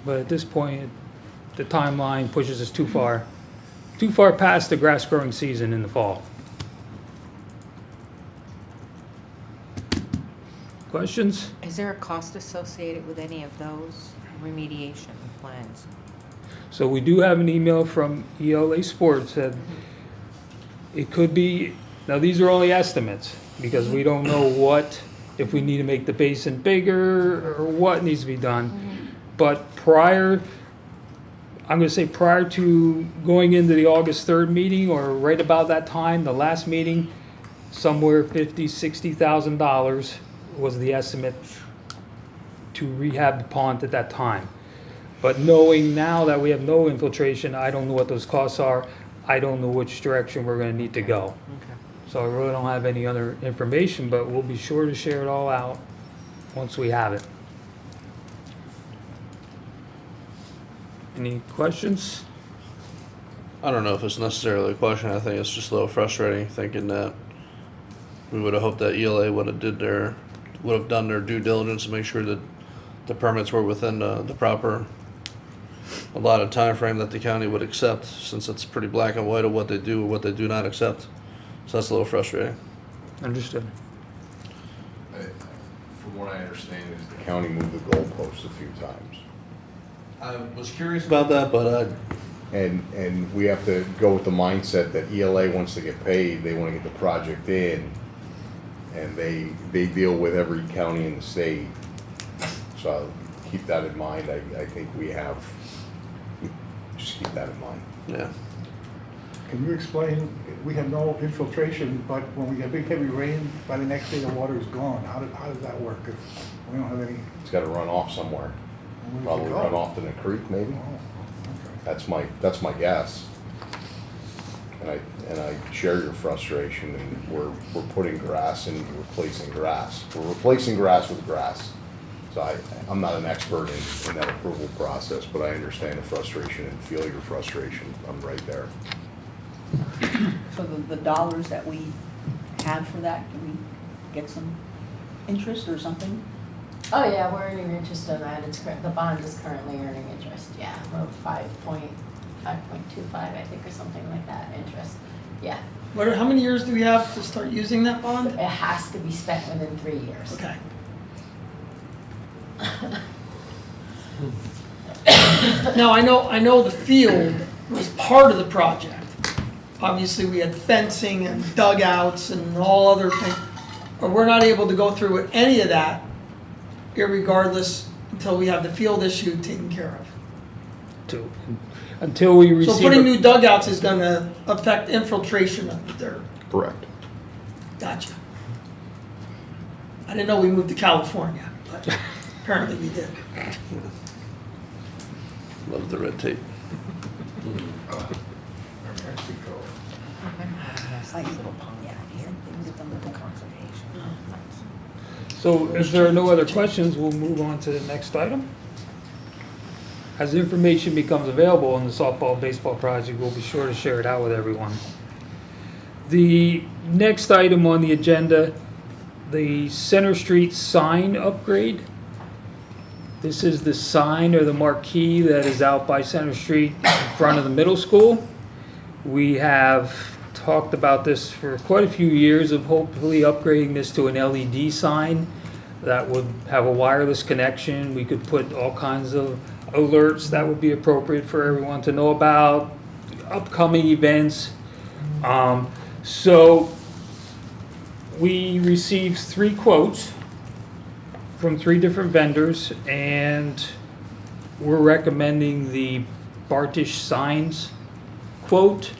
but at this point, the timeline pushes us too far past the grass growing season in the fall. Questions? Is there a cost associated with any of those remediation plans? So we do have an email from ELA Sports that it could be, now these are only estimates because we don't know what, if we need to make the basin bigger or what needs to be done. But I'm gonna say prior to going into the August 3rd meeting or right about that time, the last meeting, somewhere $50,000-$60,000 was the estimate to rehab the pond at that time. But knowing now that we have no infiltration, I don't know what those costs are. I don't know which direction we're gonna need to go. So I really don't have any other information, but we'll be sure to share it all out once we have it. Any questions? I don't know if it's necessarily a question. I think it's just a little frustrating thinking that we would have hoped that ELA would have done their due diligence to make sure that the permits were within the proper allotted time frame that the county would accept, since it's pretty black and white of what they do or what they do not accept. So that's a little frustrating. Understood. From what I understand, is the county moved the goalposts a few times. I was curious about that, but And we have to go with the mindset that ELA wants to get paid, they want to get the project in, and they deal with every county in the state. So keep that in mind. I think just keep that in mind. yeah. Can you explain, we have no infiltration, but when we get big heavy rain, by the next day the water is gone. How does that work? If we don't have any, It's got to run off somewhere. Probably run off in a creek, maybe. That's my guess. And I share your frustration, and we're putting grass in, replacing grass. We're replacing grass with grass. So I'm not an expert in that approval process, but I understand the frustration and feel your frustration. I'm right there. So the dollars that we have for that, can we get some interest or something? Oh yeah, we're earning interest on that. The bond is currently earning interest, yeah, about 5.25, I think, or something like that, interest, yeah. How many years do we have to start using that bond? It has to be spent within 3 years. Okay. Now, I know the field was part of the project. Obviously, we had fencing and dugouts and all other things. But we're not able to go through with any of that, irregardless, until we have the field issue taken care of. Until we receive. So putting new dugouts is gonna affect infiltration of the dirt. Correct. Gotcha. I didn't know we moved to California, but apparently we did. Love the red tape. So if there are no other questions, we'll move on to the next item. As information becomes available on the softball, baseball project, we'll be sure to share it out with everyone. The next item on the agenda, the Center Street sign upgrade. This is the sign or the marquee that is out by Center Street in front of the middle school. We have talked about this for quite a few years of hopefully upgrading this to an LED sign that would have a wireless connection. We could put all kinds of alerts that would be appropriate for everyone to know about, upcoming events. So we received 3 quotes from 3 different vendors, and we're recommending the Bartish Signs quote.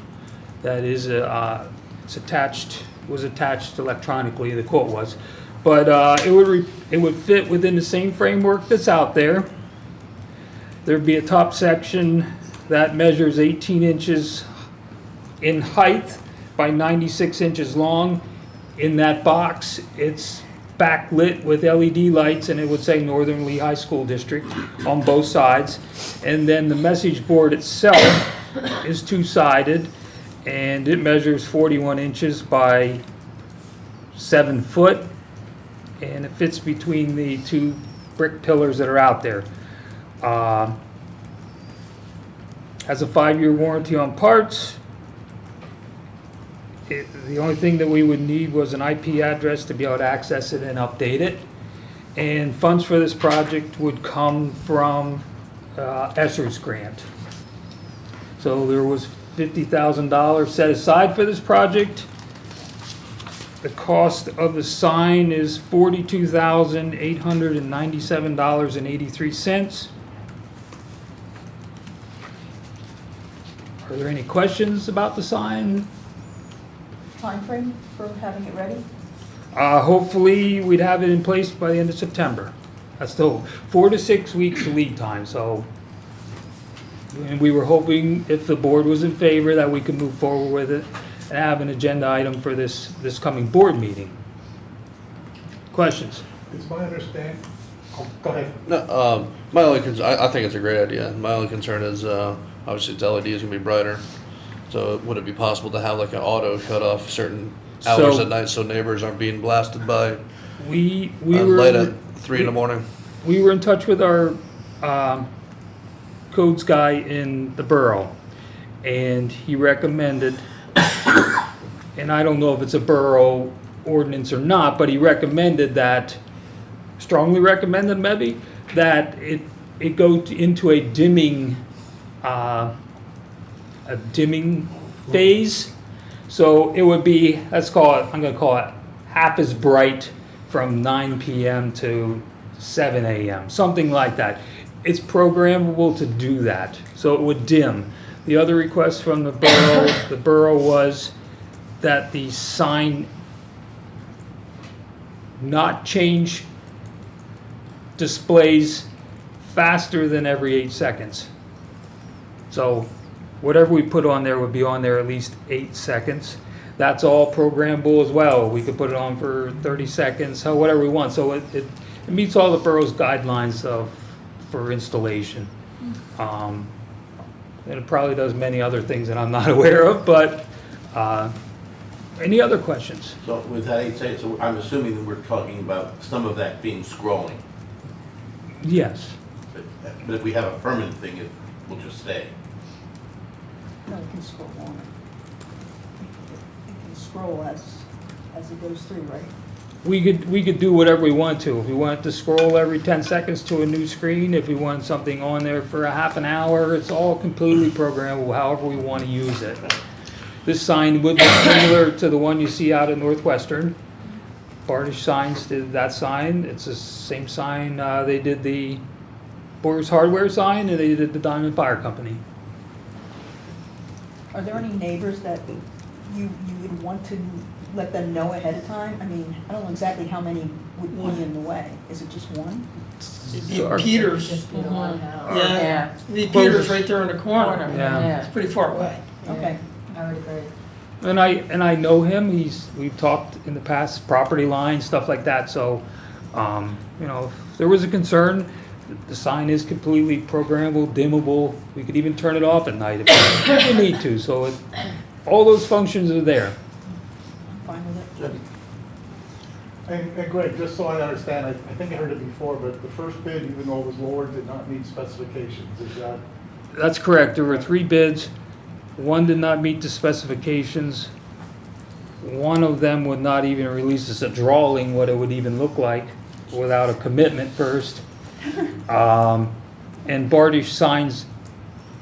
That is, it's was attached electronically, the quote was. But it would fit within the same framework that's out there. There'd be a top section that measures 18 inches in height by 96 inches long. In that box, it's backlit with LED lights, and it would say Northern Lehigh School District on both sides. And then the message board itself is 2-sided, and it measures 41 inches by 7 foot, and it fits between the 2 brick pillars that are out there. Has a 5-year warranty on parts. The only thing that we would need was an IP address to be able to access it and update it. And funds for this project would come from Esser's grant. So there was $50,000 set aside for this project. The cost of the sign is $42,897.83. Are there any questions about the sign? Timeframe for having it ready? Hopefully, we'd have it in place by the end of September. That's still 4 to 6 weeks lead time, so. And we were hoping, if the board was in favor, that we could move forward with it and have an agenda item for this coming board meeting. Questions? It's my understanding, go ahead. No, my only concern, I think it's a great idea. My only concern is, obviously its LED is gonna be brighter. So would it be possible to have like an auto shut off certain hours at night so neighbors aren't being blasted by We light at 3 in the morning? We were in touch with our codes guy in the borough, and he recommended, and I don't know if it's a borough ordinance or not, but he recommended that, strongly recommended maybe, that it go into a dimming phase. So it would be, I'm gonna call it half as bright from 9 p.m. to 7 a.m., something like that. It's programmable to do that, so it would dim. The other request from the borough was that the sign not change displays faster than every 8 seconds. So whatever we put on there would be on there at least 8 seconds. That's all programmable as well. We could put it on for 30 seconds, so whatever we want. So it meets all the borough's guidelines for installation. And it probably does many other things that I'm not aware of, but any other questions? So with that 8 seconds, so I'm assuming that we're talking about some of that being scrolling. Yes. But if we have a permanent thing, it will just stay. No, it can scroll on. It can scroll as it goes through, right? We could do whatever we want to. If we want to scroll every 10 seconds to a new screen, if we want something on there for a half an hour, it's all completely programmable, however we want to use it. This sign would be similar to the one you see out at Northwestern. Bartish Signs did that sign. It's the same sign. They did the Boyer's Hardware sign, and they did the Diamond Fire Company. Are there any neighbors that you would want to let them know ahead of time? I mean, I don't know exactly how many would be in the way. Is it just one? Our- Peters. Just be the one house. Yeah, the Peters right there in the corner. Yeah. It's pretty far away. Okay. I would agree. And I know him. We've talked in the past, property lines, stuff like that. So, if there was a concern, the sign is completely programmable, dimmable. We could even turn it off at night if we need to. So all those functions are there. I'm fine with it. And Greg, just so I understand, I think I heard it before, but the first bid, even though it was lower, did not meet specifications. Is that? That's correct. There were 3 bids. One did not meet the specifications. One of them would not even release us a drawing what it would even look like without a commitment first. And Bartish Signs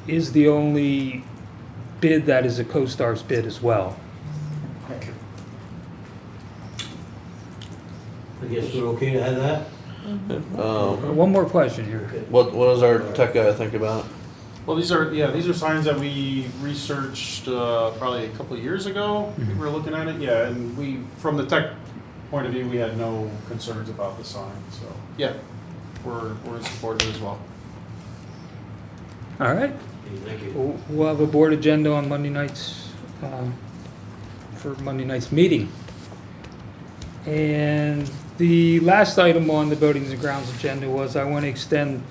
is the only bid that is a CoStar's bid as well. guess we're okay to have that? One more question here. What does our tech guy think about it? Well, these are signs that we researched probably a couple of years ago. We were looking at it, yeah, and from the tech point of view, we had no concerns about the sign. So, yeah, we're in support of it as well. All right. Thank you. We'll have a board agenda on Monday nights, for Monday night's meeting. And the last item on the Buildings and Grounds agenda was I want to extend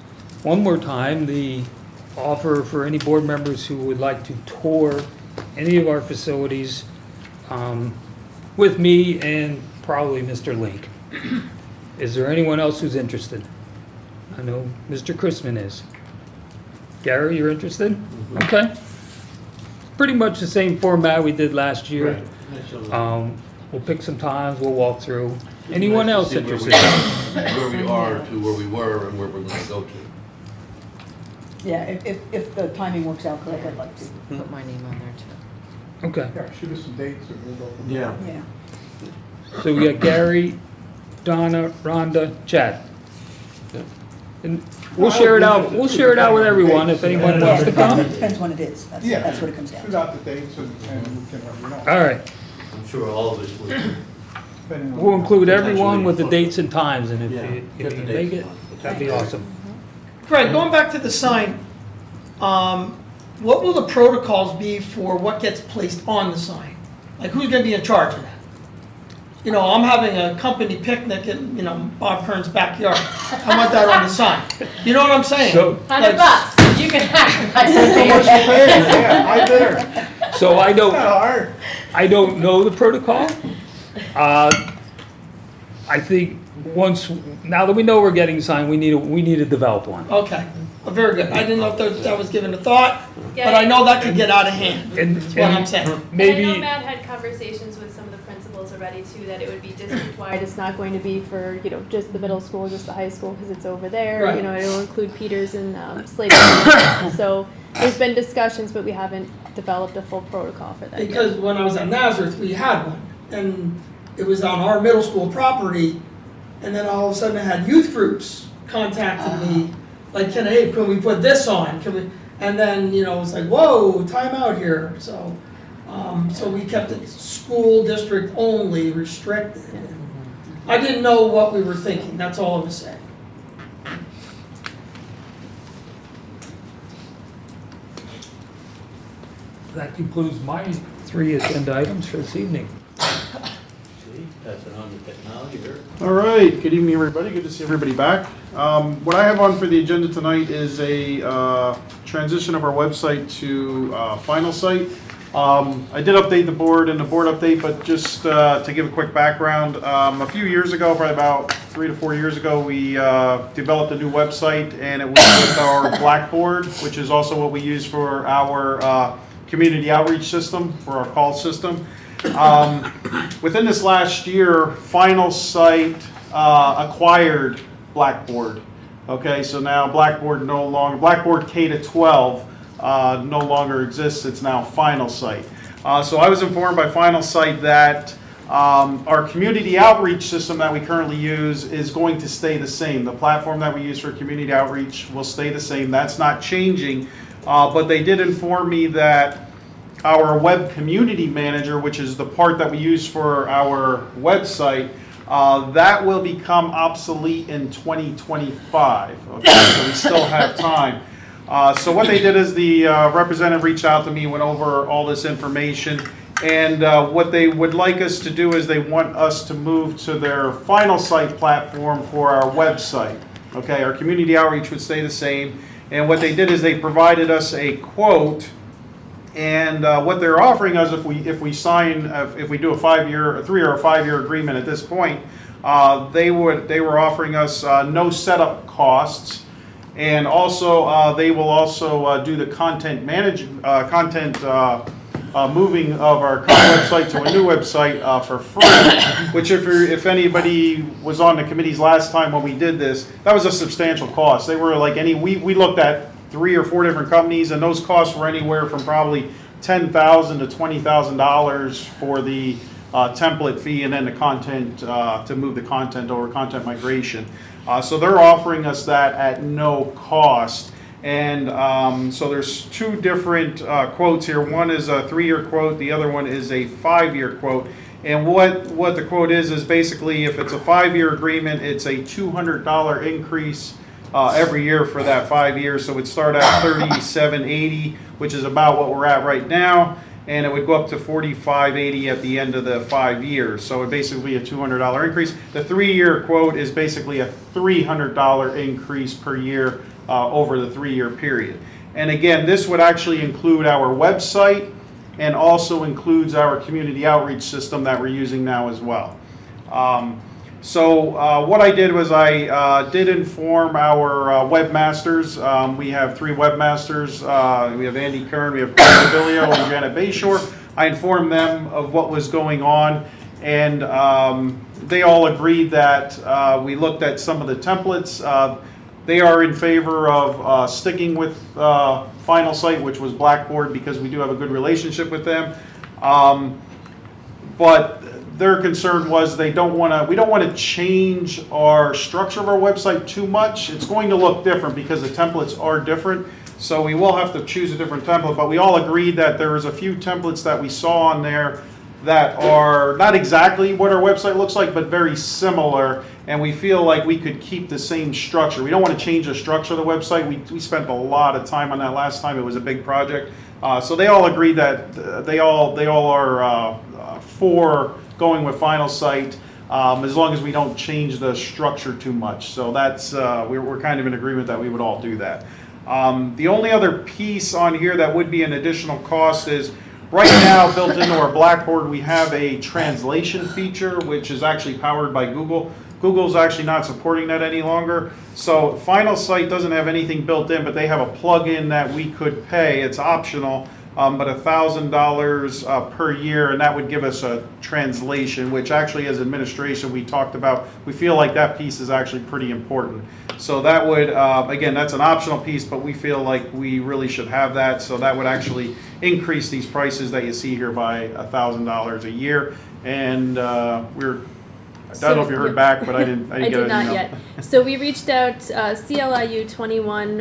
one more time the offer for any board members who would like to tour any of our facilities with me and probably Mr. Link. Is there anyone else who's interested? I know Mr. Chrisman is. Gary, you're interested? Okay. Pretty much the same format we did last year. We'll pick some times, we'll walk through. Anyone else interested? Where we are to where we were and where we're gonna go to. Yeah, if the timing works out correct, I'd like to. Put my name on there too. Okay. Yeah, shoot us some dates and we'll go from there. Yeah. Yeah. So we got Gary, Donna, Rhonda, Chad. And we'll share it out, with everyone if anyone Yeah, wants to come. depends when it is. That's what it comes down Shoot to. out the dates and we can let you know. All right. I'm sure all of us would. Depending on- We'll include everyone with the dates and times, and if you Get the make dates it, on. that'd be awesome. Greg, going back to the sign, what will the protocols be for what gets placed on the sign? Like, who's gonna be in charge of that? You know, I'm having a company picnic in, Bob Kern's backyard. I want that on the sign. You know what I'm saying? So, $100, you can have Yeah, I there. so I Not hard. don't know the protocol. I think now that we know we're getting signed, we need to develop one. Okay, very good. I didn't know if that was given a thought, but I know that could get out of hand, is what I'm saying. And I know Maybe, Matt had conversations with some of the principals already too, that it would be district-wide. It's not going to be for, just the middle school, just the high school, because it's over there. Right. It'll include Peters and Slater. So there's been discussions, but we haven't developed a full protocol for that yet. Because when I was at Nazareth, we had one, and it was on our middle school property, and then all of a sudden I had youth groups contacting me, like, can we put this on? Can we? And then, it's like, whoa, time out here. So, so we kept it school district only, restricted. I didn't know what we were thinking, that's all I was saying. that concludes my 3 agenda items for this evening. See, passing on the technology here. All right, good evening, everybody. Good to see everybody back. What I have on for the agenda tonight is a transition of our website to Final Site. I did update the board in the board update, but just to give a quick background, a few years ago, probably about 3 to 4 years ago, we developed a new website, and it was with our Blackboard, which is also what we use for our community outreach system, for our call system. Within this last year, Final Site acquired Blackboard. Okay, so now Blackboard K to 12 no longer exists. It's now Final Site. So I was informed by Final Site that our community outreach system that we currently use is going to stay the same. The platform that we use for community outreach will stay the same. That's not changing. But they did inform me that our web community manager, which is the part that we use for our website, that will become obsolete in 2025. Okay, so we still have time. So what they did is the representative reached out to me, went over all this information, and what they would like us to do is they want us to move to their Final Site platform for our website. Okay, our community outreach would stay the same, and what they did is they provided us a quote, and what they're offering us if we sign, if we do a 3 or 5 year agreement at this point, they were offering us no setup costs. And also, they will also do the content moving of our current website to a new website for free. Which, if anybody was on the committees last time when we did this, that was a substantial cost. They were like we looked at 3 or 4 different companies, and those costs were anywhere from probably $10,000 to $20,000 for the template fee and then the content, to move the content over, content migration. So they're offering us that at no cost. And so there's two different quotes here. One is a 3-year quote, the other one is a 5-year quote. And what the quote is basically if it's a 5-year agreement, it's a $200 increase every year for that 5 years. So it would start at $37.80, which is about what we're at right now, and it would go up to $45.80 at the end of the 5 years. So it would basically be a $200 increase. The 3-year quote is basically a $300 increase per year over the 3-year period. And again, this would actually include our website and also includes our community outreach system that we're using now as well. So what I did was I did inform our webmasters. We have 3 webmasters. We have Andy Kern, we have Chris Abilio, and Janet Bayshore. I informed them of what was going on, and they all agreed that we looked at some of the templates. They are in favor of sticking with Final Site, which was Blackboard, because we do have a good relationship with them. But their concern was we don't want to change our structure of our website too much. It's going to look different because the templates are different. So we will have to choose a different template, but we all agreed that there was a few templates that we saw on there that are not exactly what our website looks like, but very similar, and we feel like we could keep the same structure. We don't want to change the structure of the website. We spent a lot of time on that last time. It was a big project. So they all agreed that they all are for going with Final Site, as long as we don't change the structure too much. So that's we're kind of in agreement that we would all do that. The only other piece on here that would be an additional cost is right now built into our Blackboard we have a translation feature which is actually powered by Google. Google's actually not supporting that any longer. So Final Site doesn't have anything built in, but they have a plug-in that we could pay. It's optional, but $1,000 per year, and that would give us a translation, which actually as administration we talked about. We feel like that piece is actually pretty important. So that would, again, that's an optional piece, but we feel like we really should have that. So that would actually increase these prices that you see here by $1,000 a year. And I don't know if you heard back, but I didn't get an email. I did not yet. So we reached out, CLIU 21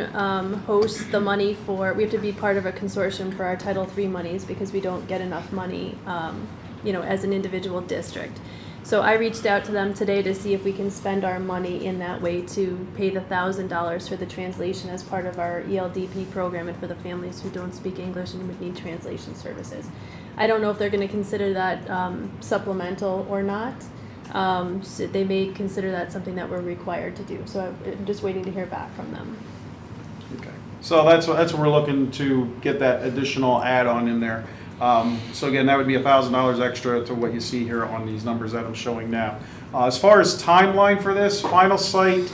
hosts the money for, we have to be part of a consortium for our Title III monies because we don't get enough money, as an individual district. So I reached out to them today to see if we can spend our money in that way to pay the $1,000 for the translation as part of our ELDP program and for the families who don't speak English and would need translation services. I don't know if they're going to consider that supplemental or not. So they may consider that something that we're required to do. So I'm just waiting to hear back from them. Okay. So that's what we're looking to get that additional add-on in there. So again, that would be $1,000 extra to what you see here on these numbers that I'm showing now. As far as timeline for this, Final Site,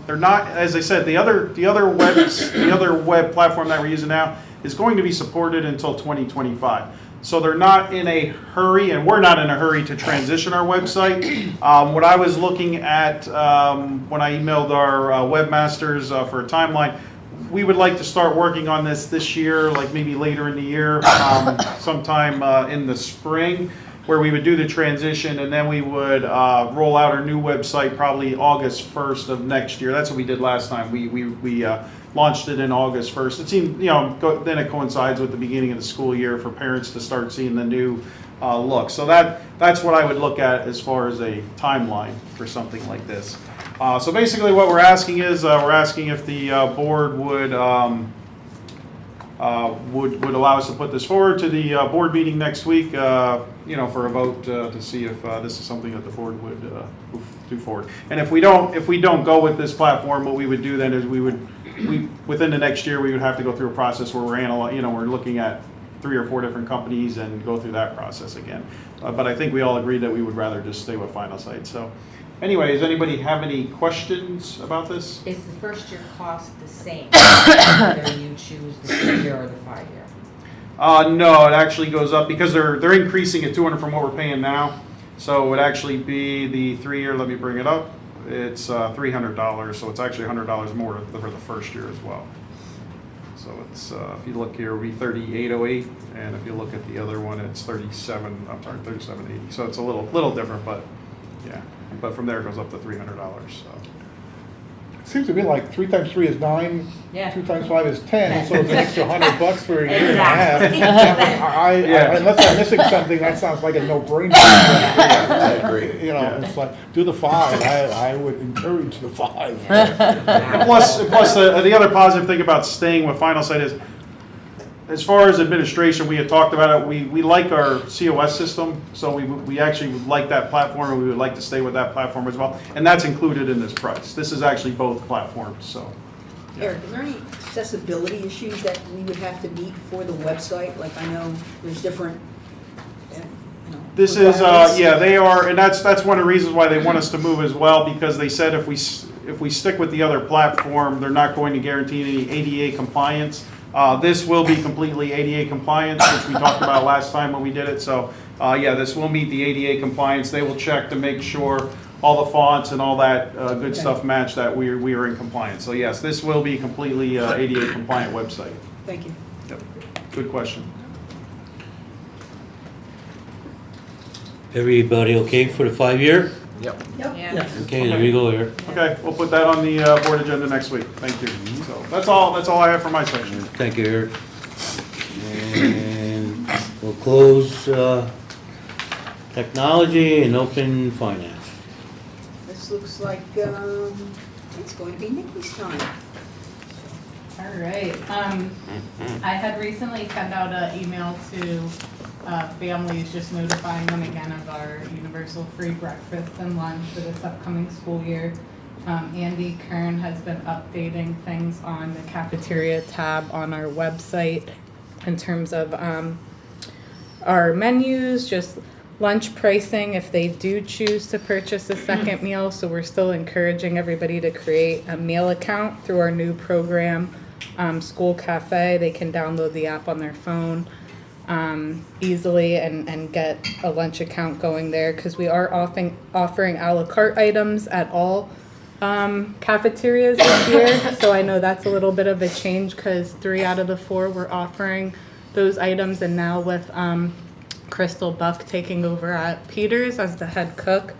they're not, as I said, the other web platform that we're using now is going to be supported until 2025. So they're not in a hurry, and we're not in a hurry to transition our website. What I was looking at when I emailed our webmasters for a timeline, we would like to start working on this year, like maybe later in the year, sometime in the spring, where we would do the transition, and then we would roll out our new website probably August 1st of next year. That's what we did last time. We launched it in August 1st. It seemed, then it coincides with the beginning of the school year for parents to start seeing the new look. So that's what I would look at as far as a timeline for something like this. So basically what we're asking is, we're asking if the board would allow us to put this forward to the board meeting next week, for a vote to see if this is something that the board would do forward. And if we don't go with this platform, what we would do then is within the next year we would have to go through a process where we're looking at 3 or 4 different companies and go through that process again. But I think we all agreed that we would rather just stay with Final Site. So. Anyway, does anybody have any questions about this? Is the first year cost the same, whether you choose the 3-year or the 5-year? No, it actually goes up because they're increasing it $200 from what we're paying now. So it would actually be the 3-year. Let me bring it up. It's $300, so it's actually $100 more for the first year as well. So it's, if you look here, it'll be 3808, and if you look at the other one, it's 3780. So it's a little different, but yeah. But from there it goes up to $300, so. It seems to me like 3 times 3 is 9, Yeah. 2 times 5 is 10, so it's an extra $100 for a year and a half. Exactly. Yeah. Unless I'm missing something, that sounds like a no-brainer. I agree. You know, it's like, do the 5, I would encourage the 5. Plus the other positive thing about staying with Final Site is, as far as administration, we had talked about it, we like our COS system, so we actually would like that platform, and we would like to stay with that platform as well, and that's included in this price. This is actually both platforms, so. Eric, is there any accessibility issues that we would have to meet for the website? Like, I know there's different, you know. This is, requirements. yeah, they are, and that's one of the reasons why they want us to move as well, because they said if we stick with the other platform, they're not going to guarantee any ADA compliance. This will be completely ADA compliant, which we talked about last time when we did it. So, yeah, this will meet the ADA compliance. They will check to make sure all the fonts and all that good stuff match that we are in compliance. So, yes, this will be completely ADA compliant website. Thank you. Yep. Good question. Everybody okay for the 5-year? Yep. Okay, there you go, Eric. Okay, we'll put that on the board agenda next week. Thank you. So that's all I have for my section. Thank you, Eric. And we'll close technology and open finance. This looks like, it's going to be Nikki's time. All right. I had recently sent out an email to families just notifying them again of our universal free breakfast and lunch for this upcoming school year. Andy Kern has been updating things on the cafeteria tab on our website in terms of our menus, just lunch pricing if they do choose to purchase a second meal. So we're still encouraging everybody to create a meal account through our new program, School Cafe. They can download the app on their phone easily and get a lunch account going there, because we are offering a la carte items at all cafeterias this year. So I know that's a little bit of a change, because 3 out of the 4 were offering those items, and now with Crystal Buck taking over at Peters as the head cook,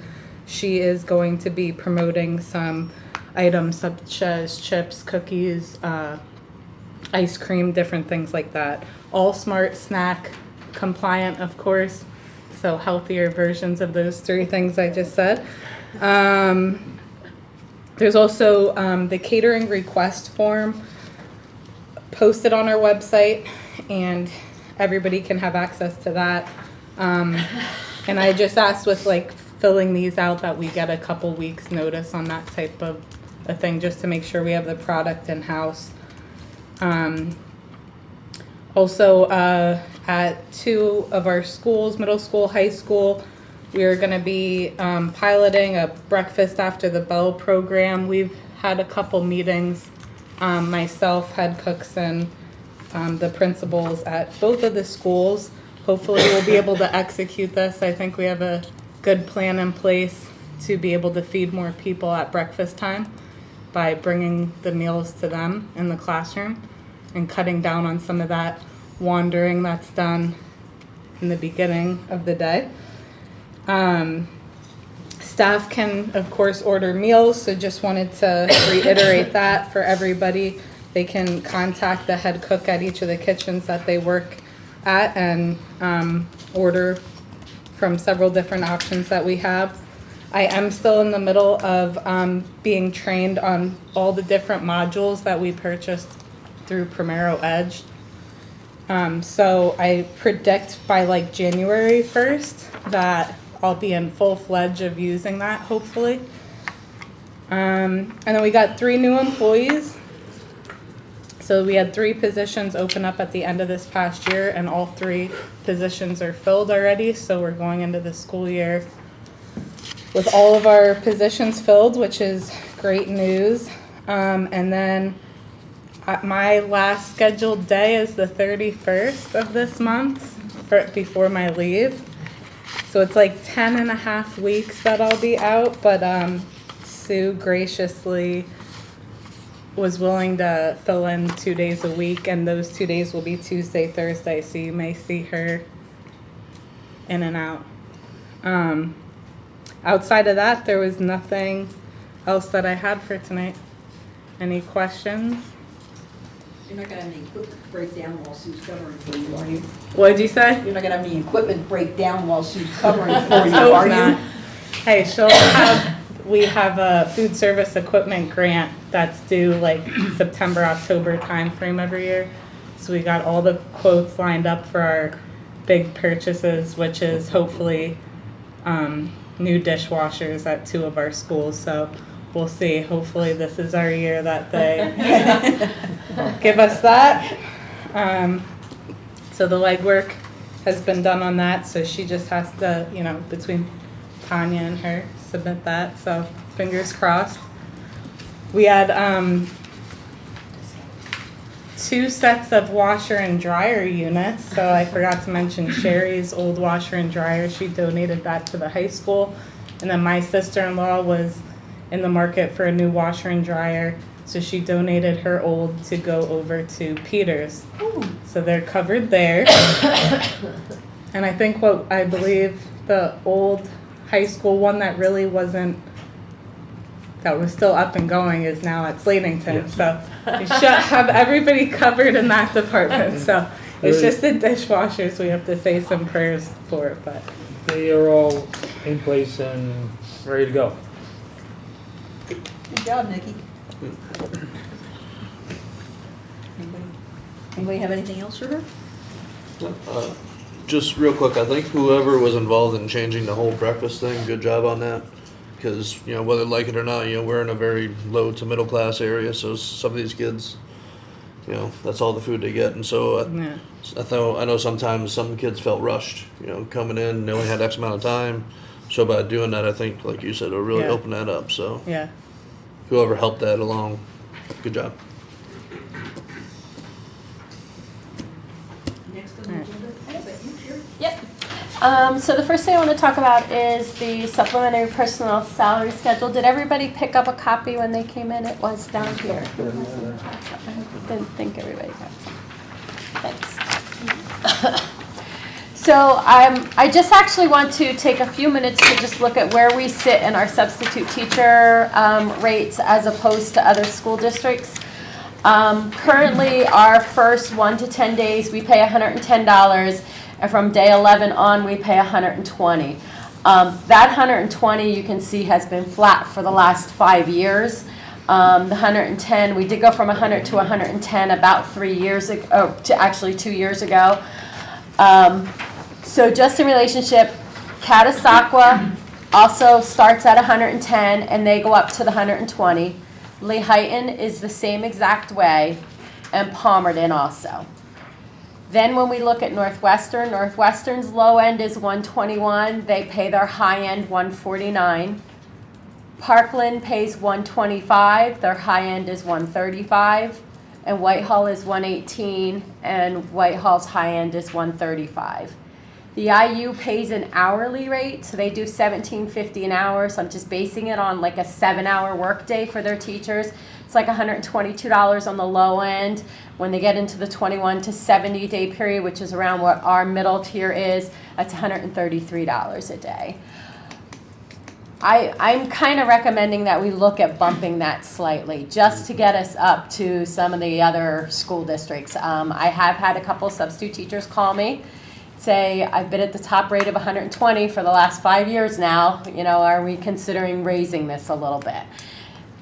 she is going to be promoting some items such as chips, cookies, ice cream, different things like that. All Smart Snack compliant, of course, so healthier versions of those 3 things I just said. There's also the catering request form posted on our website, and everybody can have access to that. And I just asked with like filling these out that we get a couple weeks notice on that type of a thing, just to make sure we have the product in-house. Also, at 2 of our schools, middle school, high school, we are going to be piloting a breakfast after the bell program. We've had a couple meetings, myself, head cooks, and the principals at both of the schools. Hopefully we'll be able to execute this. I think we have a good plan in place to be able to feed more people at breakfast time by bringing the meals to them in the classroom and cutting down on some of that wandering that's done in the beginning of the day. Staff can, of course, order meals, so just wanted to reiterate that for everybody. They can contact the head cook at each of the kitchens that they work at and order from several different options that we have. I am still in the middle of being trained on all the different modules that we purchased through Primero Edge. So I predict by like January 1st that I'll be in full-fledged of using that, hopefully. And then we got 3 new employees. So we had 3 positions open up at the end of this past year, and all 3 positions are filled already. So we're going into the school year with all of our positions filled, which is great news. And then my last scheduled day is the 31st of this month before my leave. So it's like 10 and a half weeks that I'll be out, but Sue graciously was willing to fill in 2 days a week, and those 2 days will be Tuesday, Thursday, so you may see her in and out. Outside of that, there was nothing else that I had for tonight. Any questions? You're not gonna have any equipment breakdown while Sue's covering for you, are you? What'd you say? You're not gonna have any equipment breakdown while Sue's covering for you, Hope are not. you? Hey, we have a food service equipment grant that's due like September, October timeframe every year. So we got all the quotes lined up for our big purchases, which is hopefully new dishwashers at 2 of our schools. So we'll see. Hopefully this is our year that they give us that. So the legwork has been done on that. So she just has to, between Tanya and her, submit that. So fingers crossed. We had 2 sets of washer and dryer units. So I forgot to mention Sherry's old washer and dryer. She donated that to the high school. And then my sister-in-law was in the market for a new washer and dryer. So she donated her old to go over to Peters. So they're covered there. And I think I believe the old high school one that really that was still up and going is now at Slatington. So we should have everybody covered in that department. So it's just the dishwashers we have to say some prayers for, but They are all in place and ready to go. Good job, Nikki. Anybody have anything else for her? Just real quick, I think whoever was involved in changing the whole breakfast thing, good job on that. Because, whether like it or not, we're in a very low to middle class area, so some of these kids, that's all the food they get. And so I know sometimes some kids felt rushed, coming in, they only had X amount of time. So by doing that, I think, like you said, it'll really open that up. So yeah. Whoever helped that along, good job. Next on the agenda, Yep. So the first thing I want to talk about is the supplementary personnel salary schedule. Did everybody pick up a copy when they came in? It was down here. I didn't think everybody got some. Thanks. So I just actually want to take a few minutes to just look at where we sit in our substitute teacher rates as opposed to other school districts. Currently, our first 1 to 10 days, we pay $110. And from day 11 on, we pay $120. That $120, you can see, has been flat for the last 5 years. The $110, we did go from $100 to $110 about 3 years ago, to actually 2 years ago. So just in relationship, Catasauqua also starts at $110 and they go up to the $120. Lehighton is the same exact way, and Palmerton also. Then when we look at Northwestern, Northwestern's low end is $121. They pay their high end $149. Parkland pays $125. Their high end is $135. And Whitehall is $118. And Whitehall's high end is $135. The IU pays an hourly rate, so they do $17.50 an hour. So I'm just basing it on like a 7-hour workday for their teachers. It's like $122 on the low end. When they get into the 21 to 70 day period, which is around what our middle tier is, that's $133 a day. I'm kind of recommending that we look at bumping that slightly just to get us up to some of the other school districts. I have had a couple substitute teachers call me, say, I've been at the top rate of 120 for the last 5 years now. Are we considering raising this a little bit?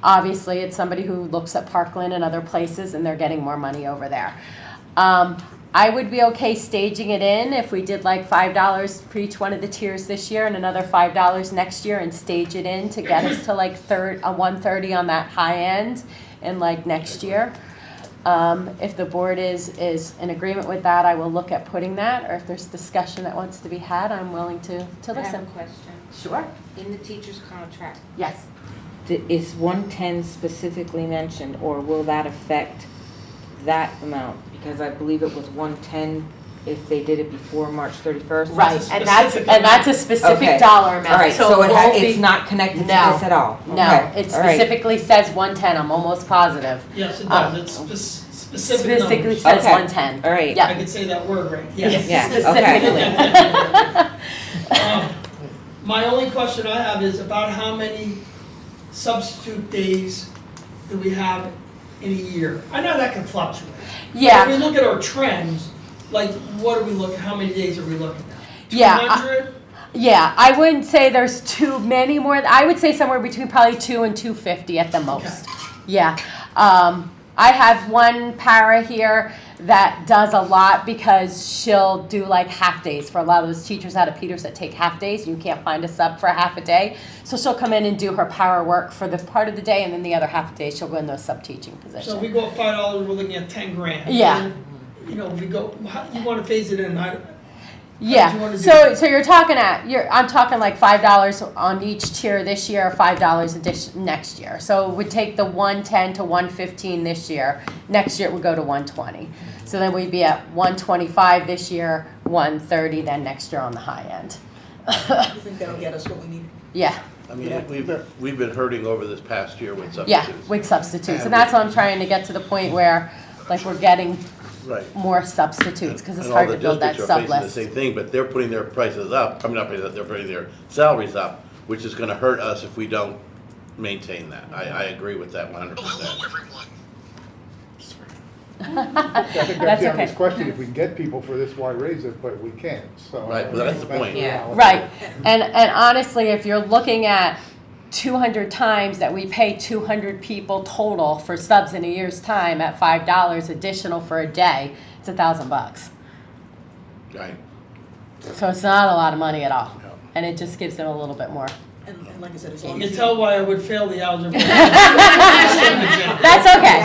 Obviously, it's somebody who looks at Parkland and other places, and they're getting more money over there. I would be okay staging it in if we did like $5 for each one of the tiers this year and another $5 next year, and stage it in to get us to like 130 on that high end in like next year. If the board is in agreement with that, I will look at putting that, or if there's discussion that wants to be had, I'm willing to listen. I have a question. Sure. In the teacher's contract, Yes. is 110 specifically mentioned, or will that affect that amount? Because I believe it was 110 if they did it before March 31st? Right, and that's a specific Okay. dollar amount. All right, so won't it's be- not connected to No. this at all? No, Okay, it all right. specifically says 110, I'm almost positive. Yes, it does, it's specific Specifically numbers. says Okay. 110. All right. I Yeah. could say that word right, yes. Yeah, Um, My only question I have is about how many substitute days do we have in a year? I know that can fluctuate. But Yeah. if we look at our trends, like, what are we looking, how many days are we looking at? Yeah, 200? Yeah, I wouldn't say there's too many more. I would say somewhere between probably 2 and 250 at the most. Yeah. I have one para here that does a lot because she'll do like half days for a lot of those teachers out of Peters that take half days. You can't find a sub for a half a day. So she'll come in and do her para work for the part of the day, and then the other half a day she'll go in those sub teaching positions. So if we go up $5, we're looking at 10 grand. Yeah. And, you know, if we go, you wanna phase it in, Yeah, you wanna do so it? so you're talking I'm talking like $5 on each tier this year, $5 addition next year. So it would take the 110 to 115 this year. Next year it would go to 120. So then we'd be at 125 this year, 130 then next year on the high end. You think that'll get us what we need? Yeah, I mean, we've been hurting over this past year with yeah, substitutes. with substitutes, and that's what I'm trying to get to the point where like we're getting Right. more substitutes because it's And hard all to the build that districts are sub facing the list. same thing, but they're putting their prices up, they're putting their salaries up, which is gonna hurt us if we don't maintain that. I agree with that 100%. I think that's That's the obvious okay. question, if we can get people for this, why raise it, but we can't, so. Right, well, that's the point. reality. Right, and honestly, if you're looking at 200 times that we pay 200 people total for subs in a year's time at $5 additional for a day, it's $1,000. Right. So it's not a lot of money at all, and it just gives them a little bit more. And like I said, as You long can as tell why I would fail the algebra. That's okay.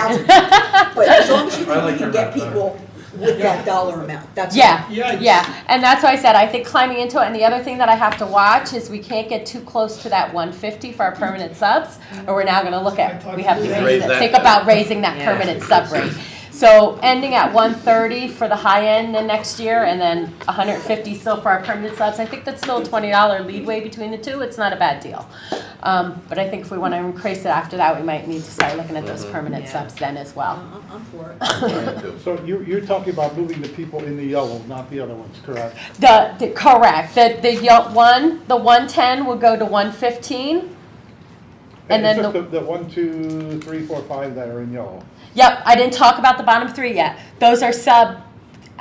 But as long as you I think like we your can get math better. people with that dollar amount, that's. Yeah, Yikes. yeah, and that's why I said I think climbing into it. And the other thing that I have to watch is we can't get too close to that 150 for our permanent subs, or we're now going to look at we have to Raise that. think about raising that Yeah. permanent sub rate. So ending at 130 for the high end the next year, and then 150 still for our permanent subs. I think that's still a $20 leadway between the two. It's not a bad deal. But I think if we want to increase it after that, we might need to start looking at those permanent Yeah. subs then as well. I'm for it. So you're talking about moving the people in the yellow, not the other ones, correct? Correct. The 110 will go to 115. And then It's just the 1, 2, 3, 4, 5 that are in yellow. Yep, I didn't talk about the bottom 3 yet. Those are sub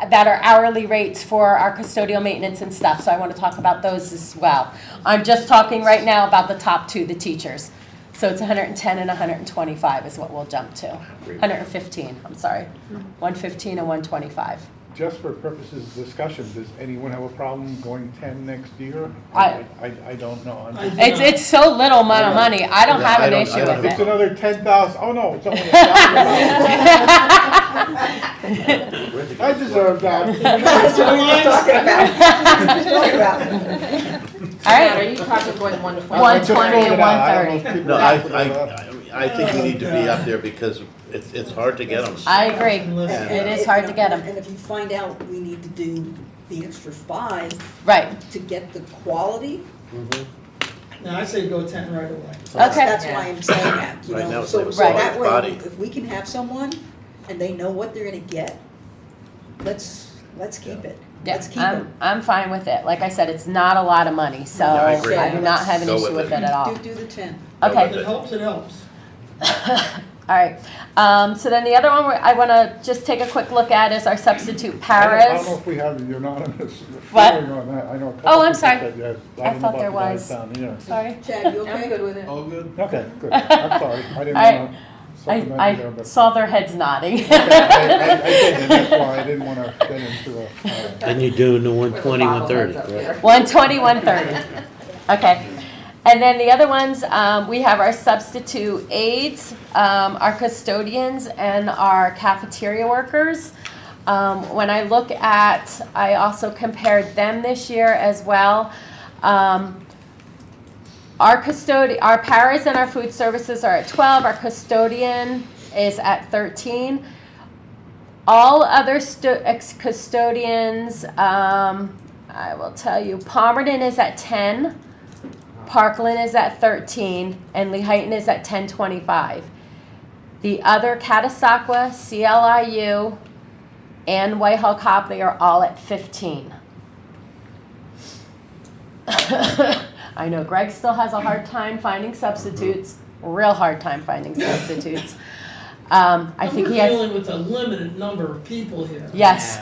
that are hourly rates for our custodial maintenance and stuff, so I want to talk about those as well. I'm just talking right now about the top 2, the teachers. So it's 110 and 125 is what we'll jump to. 115, I'm sorry. 115 and 125. Just for purposes of discussion, does anyone have a problem going 10 next year? I don't know. It's so little amount of money. I don't have an issue with It's it. another 10,000, oh no, it's only $1,000. I deserve that. That's what I'm talking about. All right. Are you talking going 120? 120 and 130. No, I think we need to be up there because it's hard to get them. I agree. It is hard to get them. And if you find out we need to do the extra 5 Right. to get the quality, Now, I say go 10 right away. that's why I'm saying that, you Right now know, it's so like a that foreign body. way, if we can have someone and they know what they're gonna get, let's keep it. Yeah, Let's keep it. I'm fine with it. Like I said, it's not a lot of money, so Yeah, I agree. I do not have an Go issue with with it. it at all. Do the 10. Okay. If it helps, it helps. All right. So then the other one I want to just take a quick look at is our substitute I don't know paras. if we have your anonymous What? hearing on that. I know a couple Oh, I'm people sorry. said yes. I don't know thought about there the guys was. down here. Sorry. Chad, you okay? I'm good with it. All good? Okay, good. I'm sorry. I didn't All right. want to supplement you there, I but. saw their heads nodding. I did, and that's why I didn't want to get into a. Then you're doing the 120, 130, correct? 120, 130. Okay. And then the other ones, we have our substitute aides, our custodians, and our cafeteria workers. When I look at, I also compared them this year as well. Our paras and our food services are at 12. Our custodian is at 13. All other custodians, I will tell you, Palmerton is at 10, Parkland is at 13, and Lehighton is at 10.25. The other Catasauqua, CLIU, and Whitehall Copley are all at 15. I know Greg still has a hard time finding substitutes, real hard time finding substitutes. I think he We're has. dealing with a limited number of people here. Yes.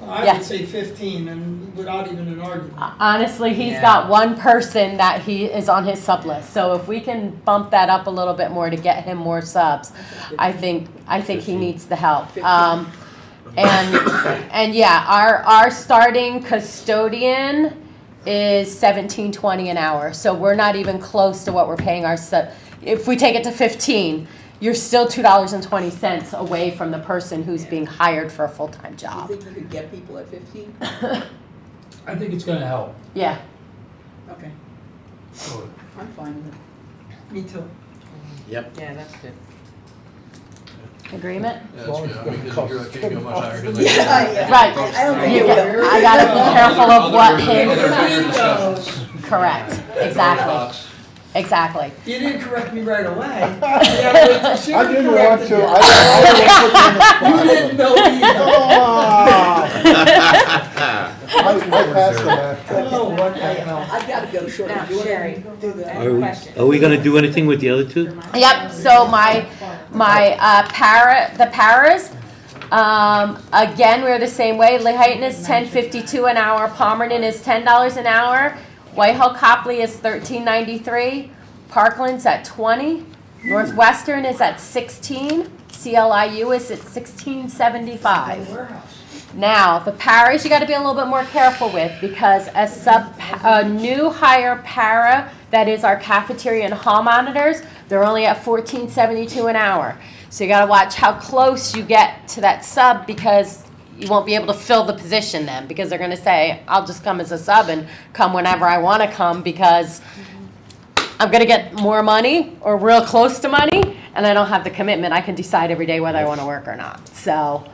I Yeah. would say 15, and without even an argument. Honestly, he's got one person that he is on his sub list. So if we can bump that up a little bit more to get him more subs, I think he needs the help. And yeah, our starting custodian is $17.20 an hour. So we're not even close to what we're paying our sub. If we take it to 15, you're still $2.20 away from the person who's being hired for a full-time job. Do you think you could get people at 15? I think it's gonna help. Yeah. Okay. I'm fine with it. Me too. Yeah, that's good. Agreement? Yeah, that's good. I mean, 'cause you're can't go much higher. 'cause Yeah. Right. I don't think it would. I gotta be careful of what his, His. correct, exactly, exactly. You didn't correct me right away. I didn't want to, I You didn't know either. I passed that. Oh, what the hell. I've got to go short. Now, Do you wanna Sherry, do the- Are we gonna do anything with the other two? Yep, so the paras, again, we're the same way. Lehighton is $10.52 an hour, Palmerton is $10 an hour, Whitehall Copley is $13.93, Parkland's at 20, Northwestern is at 16, CLIU is at $16.75. Now, the paras you gotta be a little bit more careful with because a new hire para, that is our cafeteria and hall monitors, they're only at $14.72 an hour. So you gotta watch how close you get to that sub because you won't be able to fill the position then because they're gonna say, I'll just come as a sub and come whenever I wanna come because I'm gonna get more money or real close to money and I don't have the commitment. I can decide every day whether I wanna work or not, so.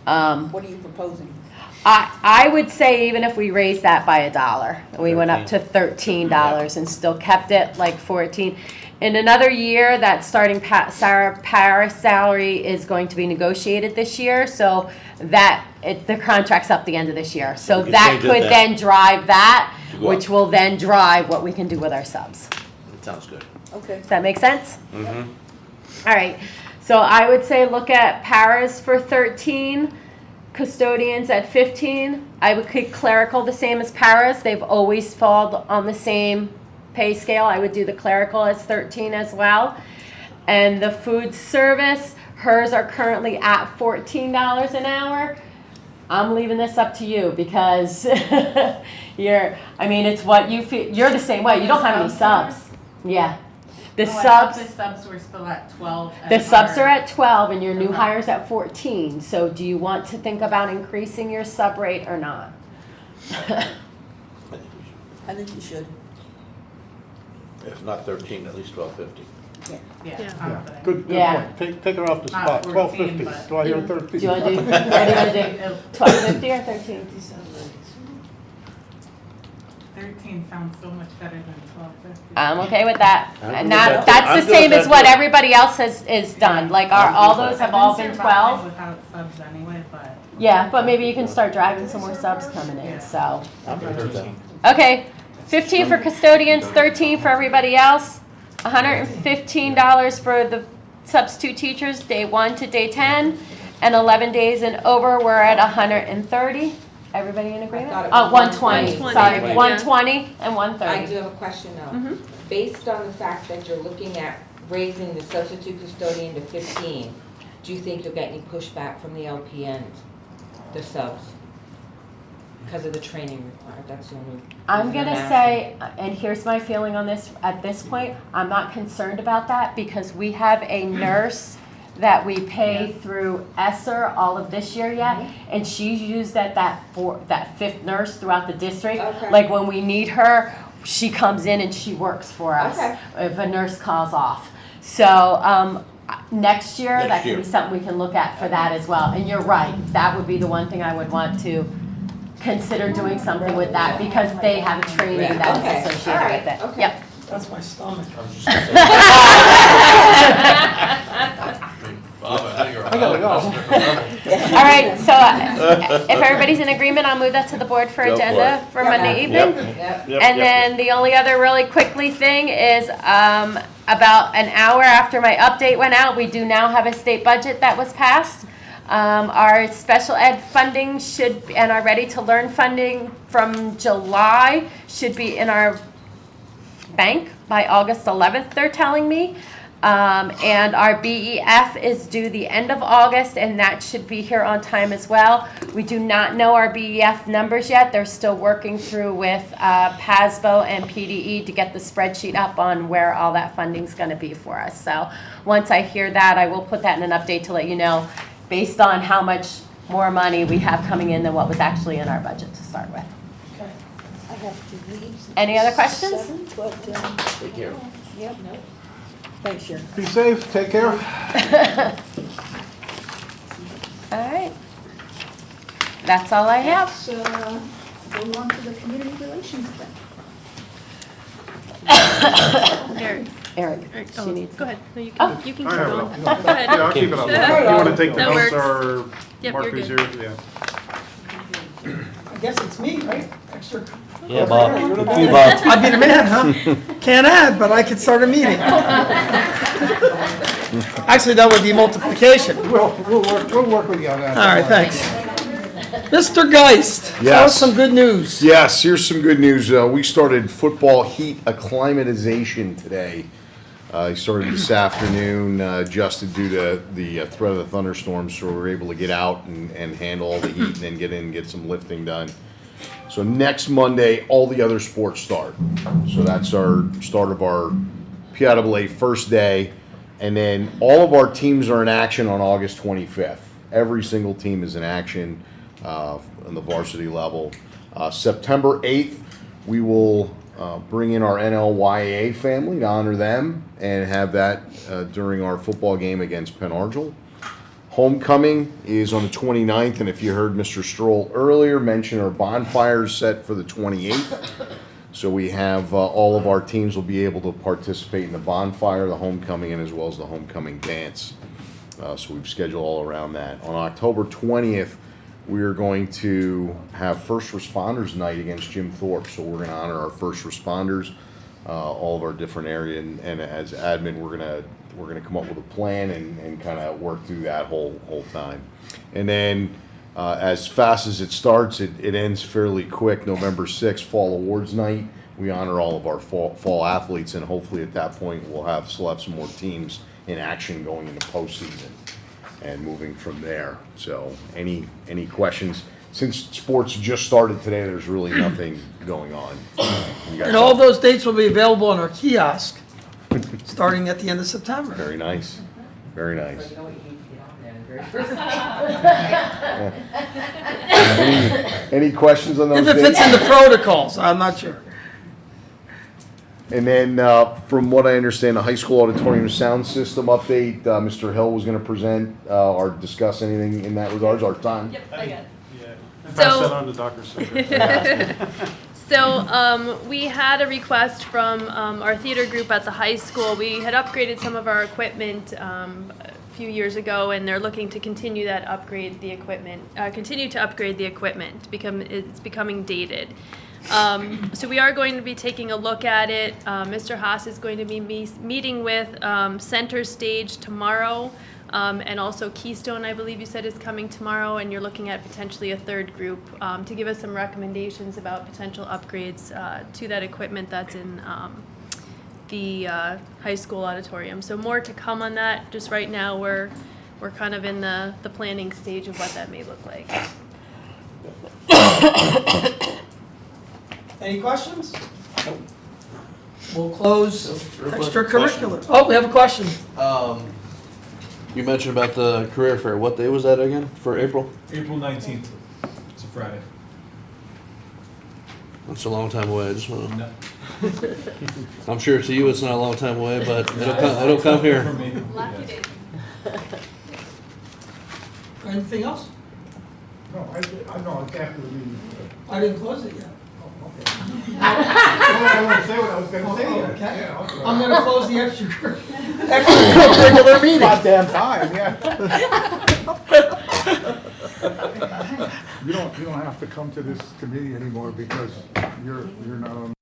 What are you proposing? I would say even if we raised that by $1, we went up to $13 and still kept it like 14. In another year, that starting Sarah Paris salary is going to be negotiated this year, so the contract's up the end of this year. So can that change could that. then drive that, To go up. which will then drive what we can do with our subs. That sounds good. Okay. Does that make sense? Mm-hmm. All right, so I would say look at paras for 13, custodians at 15. I would keep clerical the same as paras. They've always fallen on the same pay scale. I would do the clerical as 13 as well. And the food service, hers are currently at $14 an hour. I'm leaving this up to you because it's what you feel, you're the same way. You don't have any subs. Yeah. The Oh, I thought subs. the subs were still at 12. The subs are at 12 and your new hire's at 14. So do you want to think about increasing your sub rate or not? I think you should. If not 13, at least 12.50. Yeah. Yeah, good Yeah. point. Take her off the Not spot. 14, 12.50. but- Do I hear 13? Do you want to do, what do you want to do? 12.50 or 13? 13 sounds so much better than 12.50. I'm okay with that. I'm And good with that too. that's I'm the good with same that as what too. everybody else is done. Like all those have all been 12. Without subs anyway, but. Yeah, but maybe you can start driving some more subs coming in, Yeah. so. I'm good with that. Okay, 15 for custodians, 13 for everybody else. $115 for the substitute teachers, day 1 to day 10. And 11 days and over, we're at 130. Everybody in agreement? thought it Oh, was 120, 120, sorry, yeah. 120 and I 130. do have a question though. Mhm. Based on the fact that you're looking at raising the substitute custodian to 15, do you think you'll get any pushback from the LPNs, the subs? Because of the training required, that's the only. I'm reason gonna asking. say, and here's my feeling on this, at this point, I'm not concerned about that because we have a nurse that we pay through ESSER all of this year yet, and she's used that 5th nurse throughout the district. Okay. Like when we need her, she comes in and she works for us Okay. if a nurse calls off. So next year, Next that could year. be something we can look at for that as well. And you're right, that would be the one thing I would want to consider doing something with that, because they have a training that Okay, is associated alright, with it. okay. Yep. That's my stomach. I gotta go. All right, so if everybody's in agreement, I'll move that to the board for Go for agenda it. for Monday evening. Yep. And then the only other really quickly thing is, about an hour after my update went out, we do now have a state budget that was passed. Our special ed funding should, and our Ready to Learn funding from July should be in our bank by August 11th, they're telling me. And our BEF is due the end of August, and that should be here on time as well. We do not know our BEF numbers yet. They're still working through with PASBO and PDE to get the spreadsheet up on where all that funding's going to be for us. So once I hear that, I will put that in an update to let you know, based on how much more money we have coming in than what was actually in our budget to start with. I have to leave. Any other questions? 7, but, Take care. Yep. Thanks, Sharon. Be safe, take care. All right. That's all I have. Let's, go on to the community relations then. Eric. Eric, Eric, she oh, needs. go ahead. No, you Oh. can keep I have it going. up. Go ahead. Yeah, I'll keep it up. Yeah. You wanna take the That notes works. or Yep, markers you're here? Yeah. I guess it's me, right? Extra. Yeah, Bob. You, Bob. I'd be the man, huh? Can't add, but I could start a meeting. Actually, that would be multiplication. We'll work with you on that. All right, thanks. Mr. Geist, tell us Yes. some good news. Yes, here's some good news. We started football heat acclimatization today. I started this afternoon, adjusted due to the threat of the thunderstorms, so we were able to get out and handle all the heat and then get in and get some lifting done. So next Monday, all the other sports start. So that's our start of our PIAA first day. And then all of our teams are in action on August 25th. Every single team is in action on the varsity level. September 8th, we will bring in our NLYA family to honor them and have that during our football game against Penn Argyle. Homecoming is on the 29th, and if you heard Mr. Stroll earlier mention our bonfires set for the 28th. So we have all of our teams will be able to participate in the bonfire, the homecoming, and as well as the homecoming dance. So we've scheduled all around that. On October 20th, we are going to have First Responders Night against Jim Thorpe. So we're going to honor our first responders, all of our different area, and as admin, we're gonna come up with a plan and kind of work through that whole time. And then as fast as it starts, it ends fairly quick. November 6th, Fall Awards Night. We honor all of our fall athletes, and hopefully at that point we'll still have some more teams in action going into postseason and moving from there. So any questions? Since sports just started today, there's really nothing going on. You guys And all those dates will be available on our kiosk, starting at the end of September. Very nice. Very nice. Any questions on those If it fits dates? in the protocols, I'm not sure. And then, from what I understand, the high school auditorium sound system update, Mr. Hill was gonna present, or discuss anything in that regards, our time. Yep, I got it. Pass that on to Dr. Singer. So we had a request from our theater group at the high school. We had upgraded some of our equipment a few years ago, and they're looking to continue that continue to upgrade the equipment. It's becoming dated. So we are going to be taking a look at it. Mr. Haas is going to be meeting with Center Stage tomorrow. And also Keystone, I believe you said, is coming tomorrow, and you're looking at potentially a third group to give us some recommendations about potential upgrades to that equipment that's in the high school auditorium. So more to come on that. Just right now, we're kind of in the planning stage of what that may look like. Any questions? We'll close Real quick extracurricular. Oh, we have a question. You mentioned about the career fair. What day was that again for April? April 19th. It's a Friday. That's a long time away. I just want to. I'm sure to you it's not a long time away, but it'll come here. For me. Lucky day. Anything else? No, I know, it's after the meeting. I didn't close it yet. I want to say what I was gonna say yet. Okay. Yeah, okay. I'm gonna close the extracurricular meeting. Goddamn time, yeah. You don't have to come to this committee anymore because you're not on.